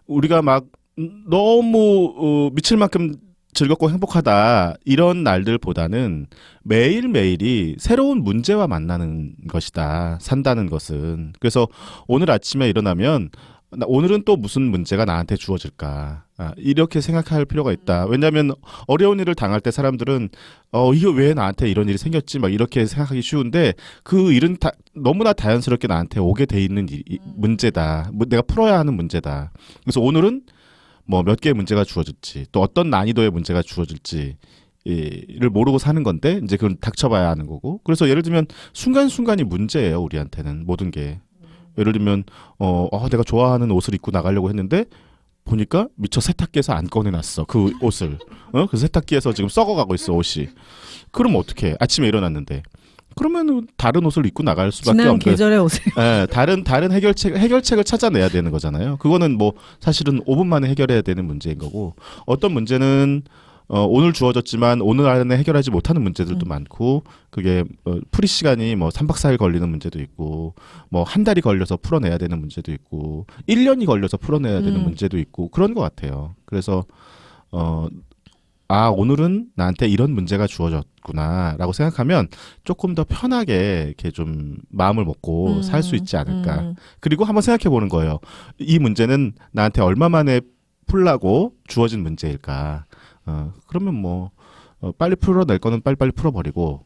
우리가 막 너무 미칠 만큼 즐겁고 행복하다 이런 날들보다는 매일매일이 새로운 문제와 만나는 것이다. 산다는 것은. 그래서 오늘 아침에 일어나면 오늘은 또 무슨 문제가 나한테 주어질까 이렇게 생각할 필요가 있다. 왜냐하면 어려운 일을 당할 때 사람들은 이거 왜 나한테 이런 일이 생겼지 막 이렇게 생각하기 쉬운데 그 일은 너무나 자연스럽게 나한테 오게 돼 있는 문제다. 내가 풀어야 하는 문제다. 그래서 오늘은 뭐 몇 개의 문제가 주어질지 또 어떤 난이도의 문제가 주어질지 를 모르고 사는 건데 이제 그건 닥쳐봐야 하는 거고. 그래서 예를 들면 순간순간이 문제예요. 우리한테는 모든 게. 예를 들면 내가 좋아하는 옷을 입고 나가려고 했는데 보니까 미처 세탁기에서 안 꺼내놨어 그 옷을. 그 세탁기에서 지금 썩어가고 있어 옷이. 그럼 어떡해? 아침에 일어났는데. 그러면 다른 옷을 입고 나갈 수밖에 지난 없는. 계절의 옷을. 다른 해결책을 찾아내야 되는 거잖아요. 그거는 뭐 사실은 5분 만에 해결해야 되는 문제인 거고 어떤 문제는 오늘 주어졌지만 오늘 안에 해결하지 못하는 문제들도 많고 그게 풀이 시간이 뭐 3박 4일 걸리는 문제도 있고 뭐 한 달이 걸려서 풀어내야 되는 문제도 있고 1년이 걸려서 풀어내야 되는 문제도 있고 그런 것 같아요. 그래서 오늘은 나한테 이런 문제가 주어졌구나라고 생각하면 조금 더 편하게 이렇게 좀 마음을 먹고 살 수 있지 않을까. 그리고 한번 생각해 보는 거예요. 이 문제는 나한테 얼마 만에 풀라고 주어진 문제일까. 그러면 뭐 빨리 풀어낼 거는 빨리빨리 풀어버리고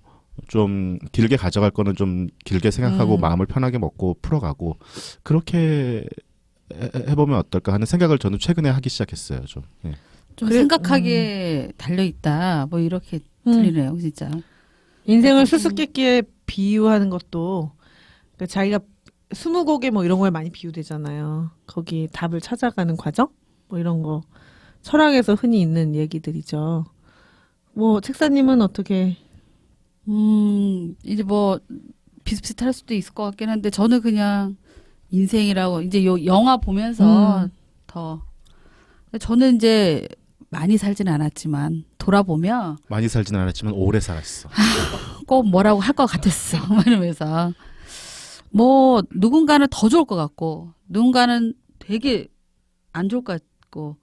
좀 길게 가져갈 거는 좀 길게 생각하고 마음을 편하게 먹고 풀어가고 그렇게 해보면 어떨까 하는 생각을 저는 최근에 하기 시작했어요. 좀. 네. 좀 생각하기에 달려있다. 뭐 이렇게 들리네요. 진짜. 인생을 수수께끼에 비유하는 것도 그러니까 자기가 20곡에 뭐 이런 거에 많이 비유되잖아요. 거기 답을 찾아가는 과정? 뭐 이런 거. 철학에서 흔히 있는 얘기들이죠. 뭐 책사님은 어떻게? 이제 뭐 비슷비슷할 수도 있을 것 같긴 한데 저는 그냥 인생이라고 이제 요 영화 보면서 더 저는 이제 많이 살지는 않았지만 돌아보면 많이 살지는 않았지만 오래 살았어. 꼭 뭐라고 할 것 같았어. 이러면서 뭐 누군가는 더 좋을 것 같고 누군가는 되게 안 좋을 것 같고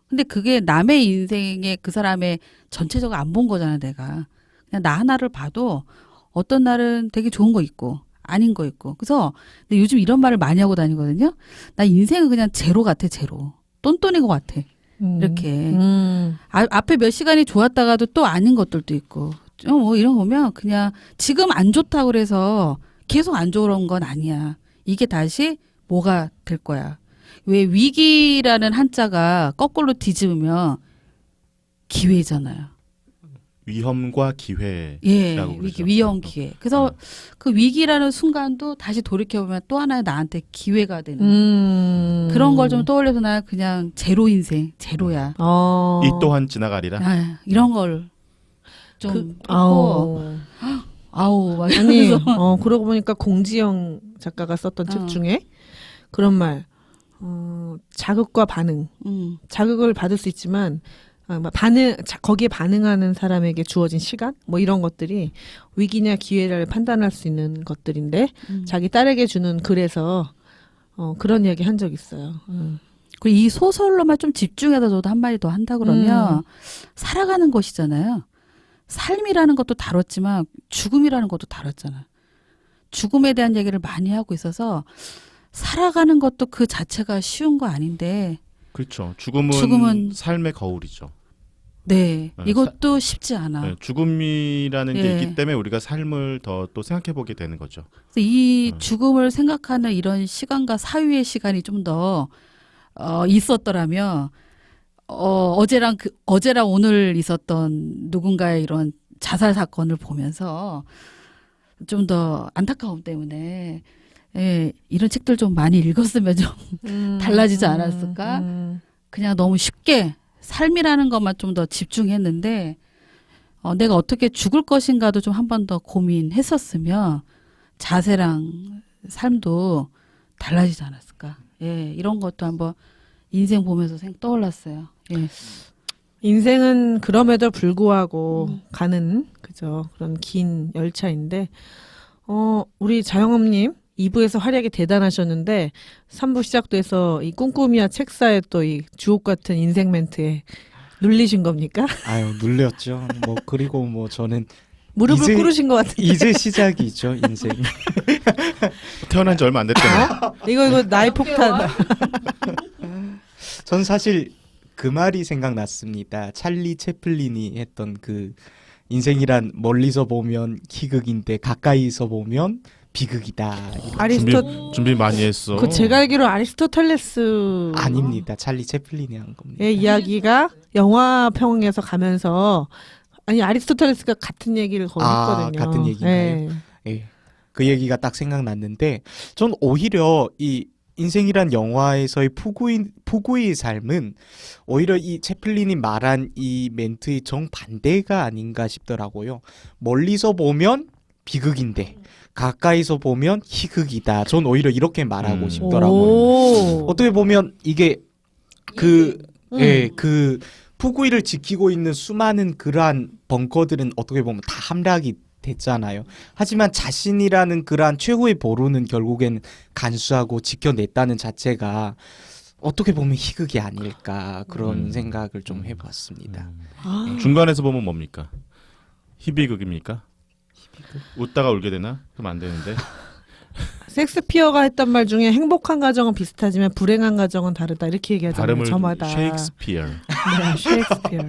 근데 그게 남의 인생에 그 사람의 전체적으로 안 본 거잖아 내가. 그냥 나 하나를 봐도 어떤 날은 되게 좋은 거 있고 아닌 거 있고. 그래서 근데 요즘 이런 말을 많이 하고 다니거든요. 나 인생은 그냥 제로 같아 제로. 똔똔인 것 같아. 이렇게 앞에 몇 시간이 좋았다가도 또 아닌 것들도 있고 뭐 이런 거 보면 그냥 지금 안 좋다고 그래서 계속 안 좋은 건 아니야. 이게 다시 뭐가 될 거야. 왜 위기라는 한자가 거꾸로 뒤집으면 기회잖아요. 위험과 기회. 예, 라고 위기, 그러죠. 위험 기회. 그래서 그 위기라는 순간도 다시 돌이켜 보면 또 하나의 나한테 기회가 되는 그런 걸 좀 떠올려서 나 그냥 제로 인생, 제로야. 이 또한 지나가리라. 아, 이런 걸 좀 아우. 아우 막 아니, 이러면서 그러고 보니까 공지영 작가가 썼던 책 중에 그런 말, 자극과 반응. 자극을 받을 수 있지만, 거기에 반응하는 사람에게 주어진 시간? 뭐 이런 것들이 위기냐 기회를 판단할 수 있는 것들인데, 자기 딸에게 주는 글에서, 그런 이야기 한 적 있어요. 그리고 이 소설로만 좀 집중해서 저도 한마디 더 한다 그러면 살아가는 것이잖아요. 삶이라는 것도 다뤘지만 죽음이라는 것도 다뤘잖아. 죽음에 대한 얘기를 많이 하고 있어서 살아가는 것도 그 자체가 쉬운 거 아닌데. 그렇죠. 죽음은 삶의 거울이죠. 네, 네, 이것도 쉽지 않아. 네, 죽음이라는 게 예. 있기 때문에 우리가 삶을 더 또 생각해 보게 되는 거죠. 그래서 이 죽음을 생각하는 이런 시간과 사유의 시간이 좀 더 있었더라면 어제랑 오늘 있었던 누군가의 이런 자살 사건을 보면서 좀 더 안타까움 때문에 예, 이런 책들 좀 많이 읽었으면 좀 달라지지 않았을까? 그냥 너무 쉽게 삶이라는 것만 좀 더 집중했는데 내가 어떻게 죽을 것인가도 좀 한 번 더 고민했었으면 자세랑 삶도 달라지지 않았을까? 예, 이런 것도 한번 인생 보면서 떠올랐어요. 예. 인생은 그럼에도 불구하고 가는, 그죠. 그런 긴 열차인데, 우리 자영업님 2부에서 활약이 대단하셨는데, 3부 시작돼서 이 꿈꿈이와 책사의 또 이 주옥 같은 인생 멘트에 눌리신 겁니까? 아유, 눌렸죠. 뭐 그리고 뭐 저는 무릎을 이제- 꿇으신 것 같은데. 이제 시작이죠, 인생. 태어난 지 얼마 안 됐대요. 이거 나의 폭탄. 전 사실 그 말이 생각났습니다. 찰리 채플린이 했던 그 인생이란 멀리서 보면 희극인데 가까이서 보면 비극이다. 준비 많이 했어. 그 제가 알기로 아리스토텔레스 아닙니다. 찰리 채플린이 한 겁니다. 의 이야기가 영화 평에서 가면서 아니 아리스토텔레스가 같은 얘기를 거의 했거든요. 같은 얘기인가요? 예. 그 얘기가 딱 생각났는데 전 오히려 이 인생이란 영화에서의 폭우의 삶은 오히려 이 채플린이 말한 이 멘트의 정반대가 아닌가 싶더라고요. 멀리서 보면 비극인데 가까이서 보면 희극이다. 전 오히려 이렇게 말하고 싶더라고요. 오. 어떻게 보면 이게 그 푸구이를 지키고 있는 수많은 그러한 벙커들은 어떻게 보면 다 함락이 됐잖아요. 하지만 자신이라는 그러한 최후의 보루는 결국에는 간수하고 지켜냈다는 자체가 어떻게 보면 희극이 아닐까 그런 생각을 좀 해봤습니다. 중간에서 보면 뭡니까? 희비극입니까? 웃다가 울게 되나? 그럼 안 되는데. 섹스피어가 했던 말 중에 행복한 가정은 비슷하지만 불행한 가정은 다르다 이렇게 얘기하잖아요. 발음을 저마다. 셰익스피어. 네, 셰익스피어.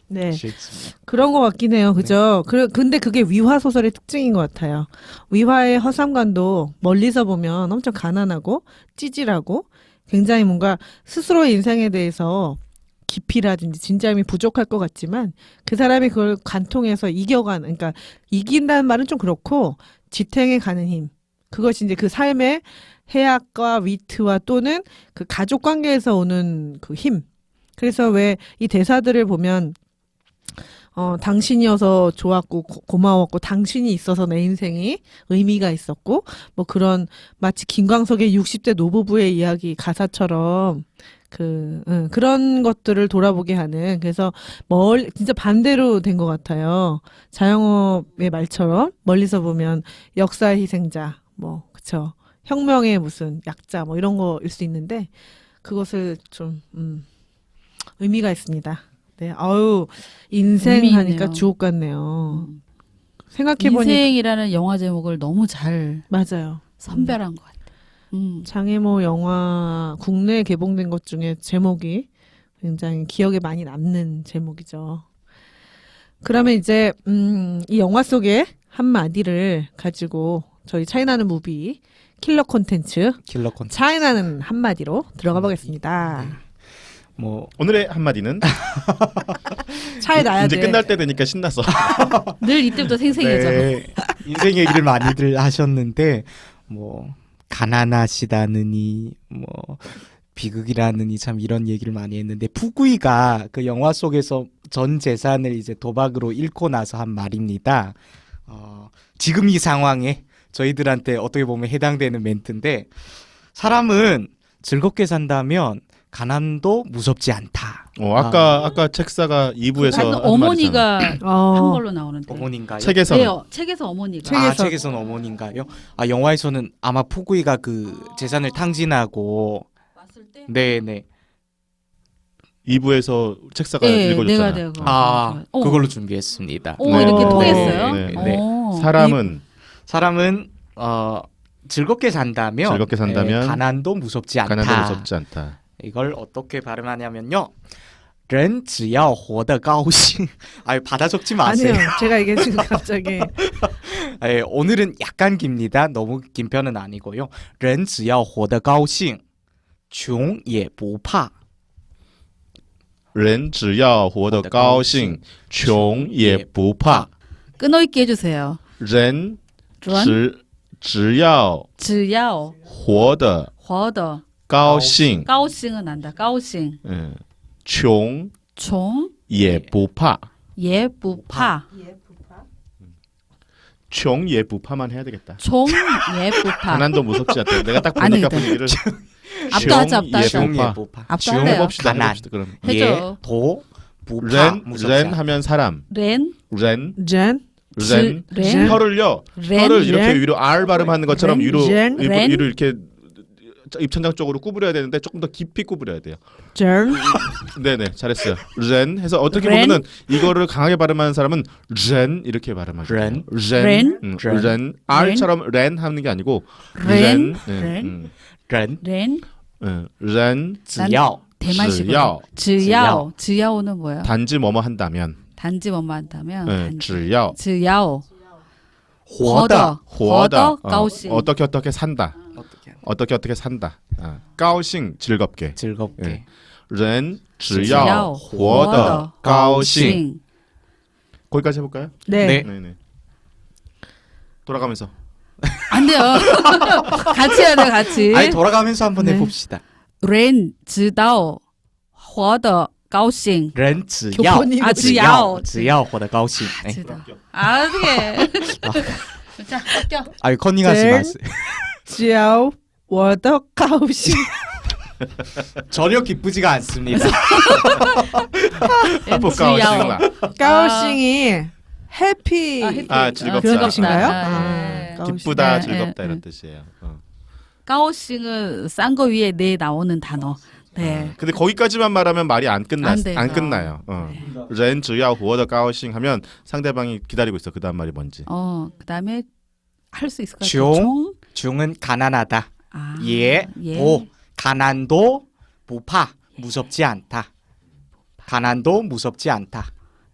네. 셰익스피어. 그런 것 같긴 해요. 그죠? 근데 그게 위화 소설의 특징인 것 같아요. 위화의 허삼관도 멀리서 보면 엄청 가난하고 찌질하고 굉장히 뭔가 스스로의 인생에 대해서 깊이라든지 진지함이 부족할 것 같지만 그 사람이 그걸 관통해서 그러니까 이긴다는 말은 좀 그렇고 지탱해 가는 힘. 그것이 이제 그 삶의 해악과 위트와 또는 그 가족 관계에서 오는 그 힘. 그래서 왜 이 대사들을 보면 당신이어서 좋았고 고마웠고 당신이 있어서 내 인생이 의미가 있었고 뭐 그런 마치 김광석의 60대 노부부의 이야기 가사처럼 그런 것들을 돌아보게 하는 그래서 진짜 반대로 된 것 같아요. 자영업의 말처럼 멀리서 보면 역사의 희생자 뭐 그쵸 혁명의 무슨 약자 뭐 이런 거일 수 있는데 그것을 좀 의미가 있습니다. 네, 인생 의미 하니까 있네요. 주옥 같네요. 생각해보니까 인생이라는 영화 제목을 너무 잘 맞아요. 선별한 것 같아요. 장혜모 영화 국내에 개봉된 것 중에 제목이 굉장히 기억에 많이 남는 제목이죠. 그러면 이제 이 영화 속의 한마디를 가지고 저희 차이나는 무비 킬러 콘텐츠 킬러 콘텐츠. 차이나는 한마디로 들어가 보겠습니다. 뭐 오늘의 한마디는 차에 놔야 이제 돼. 끝날 때 되니까 신났어. 늘 이때부터 생생해져. 네, 인생 얘기를 많이들 하셨는데 뭐 가난하시다느니 뭐 비극이라느니 참 이런 얘기를 많이 했는데 푸구이가 그 영화 속에서 전 재산을 이제 도박으로 잃고 나서 한 말입니다. 지금 이 상황에 저희들한테 어떻게 보면 해당되는 멘트인데 사람은 즐겁게 산다면 가난도 무섭지 않다. 아까 책사가 2부에서 방금 어머니가 한 걸로 나오는데. 어머니인가요? 책에서는 네요. 책에서 어머니가. 책에서는 어머니인가요? 영화에서는 아마 푸구이가 그 재산을 탕진하고 네네 2부에서 책사가 네, 읽어줬잖아. 내가 그거. 그걸로 준비했습니다. 이렇게 네. 통했어요. 네, 네. 사람은 즐겁게 산다면 가난도 무섭지 않다. 가난도 무섭지 않다. 이걸 어떻게 발음하냐면요. 人只要活得高兴. 아유 받아 적지 마세요. 아니요. 제가 이게 지금 갑자기 오늘은 약간 깁니다. 너무 긴 편은 아니고요. 人只要活得高兴穷也不怕人只要活得高兴穷也不怕 끊어있게 해주세요. 人只要活得高兴 高兴은 난다. 高兴. 穷也不怕 也不怕. 穷也不怕만 해야 되겠다. 穷也不怕. 가난도 무섭지 않다. 내가 딱 보니까 아니다. 분위기를 앞도 하자, 앞도 하자.穷也不怕 앞도 할래요. 해봅시다. 가난. 해봅시다. 그럼 해줘. 也不怕 렌 하면 사람. 렌, 렌 젠, 렌, 혀를요. 렌, 혀를 이렇게 렌. 위로 R 발음하는 것처럼 렌, 위로 렌, 렌. 위로 이렇게 입천장 쪽으로 구부려야 되는데 조금 더 깊이 구부려야 돼요. 젠, 네네 잘했어요. 렌 해서 어떻게 렌. 보면은 이거를 강하게 발음하는 사람은 렌 이렇게 발음하죠. 렌. 렌. 렌 R처럼 렌 하는 게 아니고 렌. 렌. 렌, 렌 렌 只要 대만식으로. 지야오. 지야오는 뭐예요? 단지 뭐뭐 한다면 단지 뭐뭐 한다면. 단지. 只要 지야오. 活的活的 어, 高兴. 어떻게 산다. 어떻게 산다. 高兴 즐겁게. 즐겁게 人只只要要活得高兴. 거기까지 해볼까요? 네. 네네. 돌아가면서. 안 돼요. 같이 해야 돼, 같이. 아니 돌아가면서 한번 네. 해봅시다. 人知道活得高兴.人只要 교포님. 아, 只要.只要活得高兴. 네.知道. 아, 어떡해. 자, 껴. 아유 컨닝하지 젠. 마세요. 只要我的高兴 전혀 기쁘지가 않습니다. 뭐 지야오.高兴이 해피 즐겁다. 그런 뜻인가요? 네. 기쁘다, 네, 즐겁다 네, 이런 네. 뜻이에요. 가오싱은 싼 거 위에 내 나오는 단어. 네. 근데 거기까지만 말하면 말이 안 안 돼요. 끝나요. 렌只要活得高兴 하면 상대방이 기다리고 있어. 그다음 말이 뭔지. 그다음에 할 수 있을 것 종. 같아요. 중은 가난하다. 아, 예, 보 가난도 무파 무섭지 않다. 가난도 무섭지 않다.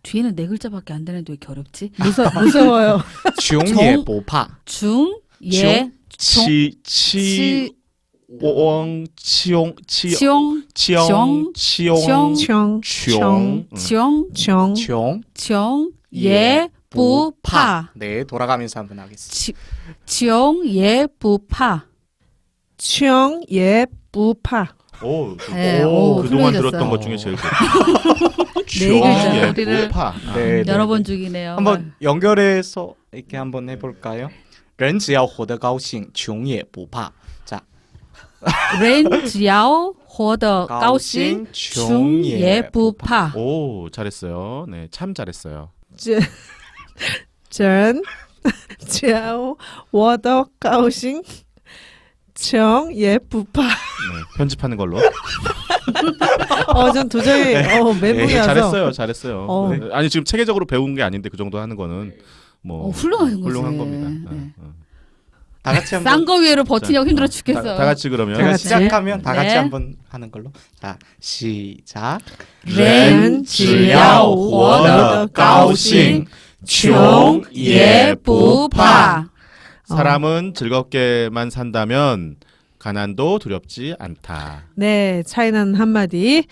뒤에는 네 글자밖에 안 되는데 왜 이렇게 어렵지? 무서워요. 중예 보파. 중, 예, 치옹 치용 치용, 치용 치용 청, 총 청, 청, 종 청, 예, 부, 파. 네, 돌아가면서 한번 하겠습니다. 청, 예, 부, 파. 청, 예, 부파. 오, 네, 오, 그동안 훌륭해졌어요. 들었던 것 중에 제일 네 글자. 예, 우리를 파. 네, 여러 번 죽이네요. 한번 연결해서 이렇게 한번 해볼까요? 人只要活得高兴穷也不怕. 자, 人只要活得高兴穷也不怕. 오, 잘했어요. 네, 참 잘했어요. 真只要我的高兴穷也不怕. 네, 편집하는 걸로. 전 도저히 멘붕이라서. 잘했어요. 네, 아니 지금 체계적으로 배운 게 아닌데 그 정도 하는 거는 뭐 훌륭한 거지. 훌륭한 겁니다. 네. 다 같이 한번 싼 거 위에로 버티려고 힘들어 죽겠어. 다 같이 그러면 제가 같이. 시작하면 다 같이 네. 한번 하는 걸로. 자, 시작. 人只要活得高兴穷也不怕. 사람은 즐겁게만 산다면 가난도 두렵지 않다. 네, 차이나는 한마디.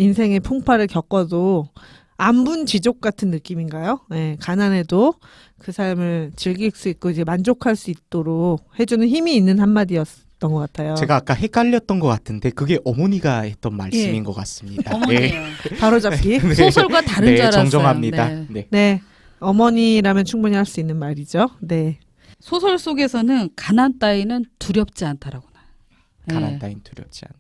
인생의 풍파를 겪어도 안분지족 같은 느낌인가요? 네, 가난해도 그 삶을 즐길 수 있고 이제 만족할 수 있도록 해주는 힘이 있는 한마디였던 것 같아요. 제가 아까 헷갈렸던 것 같은데 그게 어머니가 했던 말씀인 예. 것 같습니다. 어머니예요. 바로잡기. 네. 소설과 다른 네, 줄 알았어요. 정정합니다. 네. 네. 네, 어머니라면 충분히 할 수 있는 말이죠. 네. 소설 속에서는 가난 따위는 두렵지 않다라고나. 가난 네. 따윈 두렵지 않다.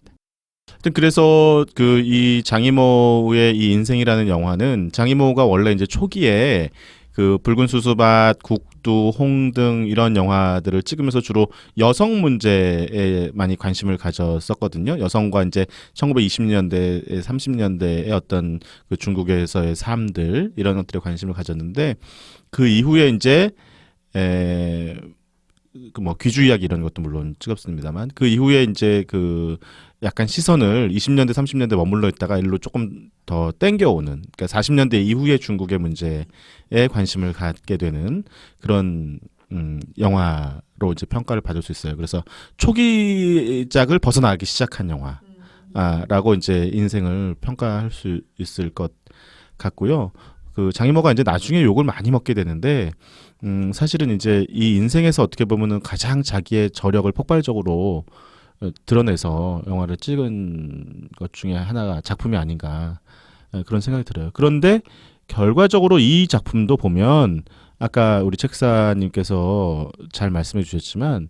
하여튼 그래서 그 이 장이모의 이 인생이라는 영화는 장이모가 원래 이제 초기에 그 붉은 수수밭, 국두, 홍 등 이런 영화들을 찍으면서 주로 여성 문제에 많이 관심을 가졌었거든요. 여성과 이제 1920년대, 30년대의 어떤 그 중국에서의 삶들 이런 것들에 관심을 가졌는데 그 이후에 이제 그 뭐 귀주 이야기 이런 것도 물론 찍었습니다만 그 이후에 이제 그 약간 시선을 20년대 30년대 머물러 있다가 일로 조금 더 땡겨오는 그러니까 40년대 이후의 중국의 문제에 관심을 갖게 되는 그런 영화로 이제 평가를 받을 수 있어요. 그래서 초기작을 벗어나기 시작한 영화라고 이제 인생을 평가할 수 있을 것 같고요. 그 장이모가 이제 나중에 욕을 많이 먹게 되는데 사실은 이제 이 인생에서 어떻게 보면은 가장 자기의 저력을 폭발적으로 드러내서 영화를 찍은 것 중에 하나가 작품이 아닌가 그런 생각이 들어요. 그런데 결과적으로 이 작품도 보면 아까 우리 책사님께서 잘 말씀해 주셨지만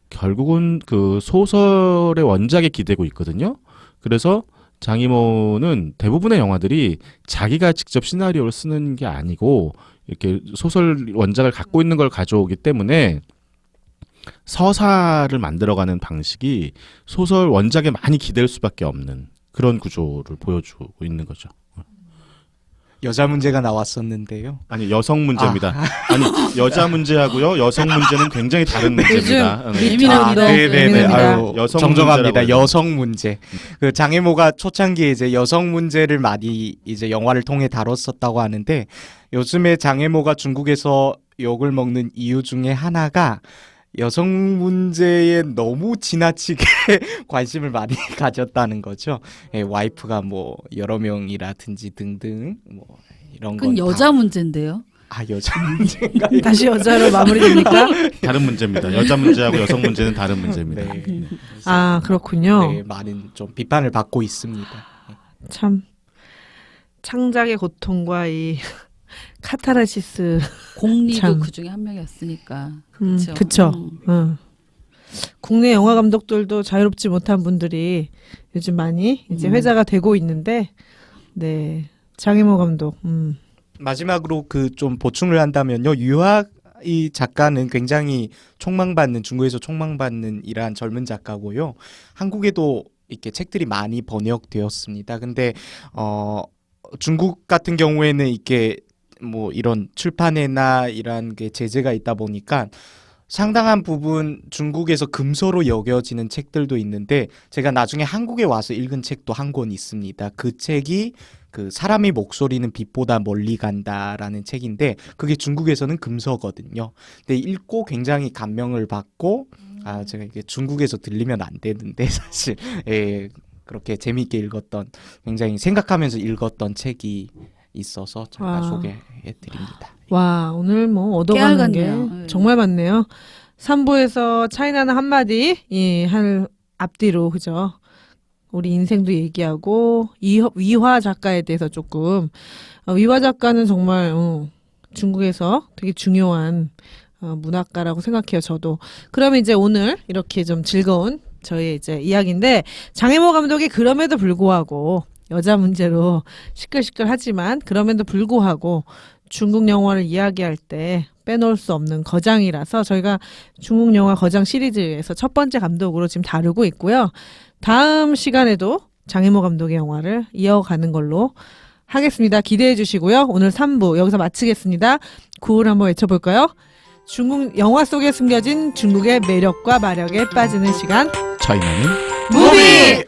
결국은 그 소설의 원작에 기대고 있거든요. 그래서 장이모는 대부분의 영화들이 자기가 직접 시나리오를 쓰는 게 아니고 이렇게 소설 원작을 갖고 있는 걸 가져오기 때문에 서사를 만들어가는 방식이 소설 원작에 많이 기댈 수밖에 없는 그런 구조를 보여주고 있는 거죠. 여자 문제가 나왔었는데요. 아니 여성 문제입니다. 아니 여자 문제하고요 여성 문제는 굉장히 다른 문제입니다. 네. 예민합니다. 네네네. 예민합니다. 아유, 여성 정정합니다. 문제라고 해요. 여성 문제. 그 장애모가 초창기에 이제 여성 문제를 많이 이제 영화를 통해 다뤘었다고 하는데 요즘에 장애모가 중국에서 욕을 먹는 이유 중에 하나가 여성 문제에 너무 지나치게 관심을 많이 가졌다는 거죠. 예, 와이프가 뭐 여러 명이라든지 등등 뭐 이런 건 그건 여자 문제인데요. 여자 문제인가요? 다시 여자로 마무리됩니까? 다른 문제입니다. 여자 문제하고 여성 문제는 다른 문제입니다. 네. 아, 그렇군요. 네, 많은 좀 비판을 받고 있습니다. 참 창작의 고통과 이 카타르시스. 공리도 참. 그 중에 한 명이었으니까. 그쵸. 그렇죠. 국내 영화 감독들도 자유롭지 못한 분들이 요즘 많이 이제 회자가 되고 있는데, 네. 장이모 감독. 마지막으로 그 좀 보충을 한다면요. 유학 이 작가는 굉장히 촉망받는 중국에서 촉망받는 이러한 젊은 작가고요. 한국에도 이렇게 책들이 많이 번역되었습니다. 근데 중국 같은 경우에는 이렇게 뭐 이런 출판회나 이런 게 제재가 있다 보니까 상당한 부분 중국에서 금서로 여겨지는 책들도 있는데 제가 나중에 한국에 와서 읽은 책도 한 권 있습니다. 그 책이 그 사람의 목소리는 빛보다 멀리 간다라는 책인데 그게 중국에서는 금서거든요. 근데 읽고 굉장히 감명을 받고 제가 이게 중국에서 들리면 안 되는데 사실 그렇게 재미있게 읽었던 굉장히 생각하면서 읽었던 책이 있어서 잠깐 소개해드립니다. 와, 오늘 뭐 얻어가는 게 깨알같네요. 정말 많네요. 3부에서 차이나는 한마디 할 앞뒤로 그죠? 우리 인생도 얘기하고 위화 작가에 대해서 조금 위화 작가는 정말 중국에서 되게 중요한 문학가라고 생각해요. 저도. 그러면 이제 오늘 이렇게 좀 즐거운 저희 이제 이야기인데 장혜모 감독이 그럼에도 불구하고 여자 문제로 시끌시끌하지만 그럼에도 불구하고 중국 영화를 이야기할 때 빼놓을 수 없는 거장이라서 저희가 중국 영화 거장 시리즈에서 첫 번째 감독으로 지금 다루고 있고요. 다음 시간에도 장혜모 감독의 영화를 이어가는 걸로 하겠습니다. 기대해 주시고요. 오늘 3부 여기서 마치겠습니다. 구호를 한번 외쳐볼까요? 중국 영화 속에 숨겨진 중국의 매력과 마력에 빠지는 시간 차이나는 무비!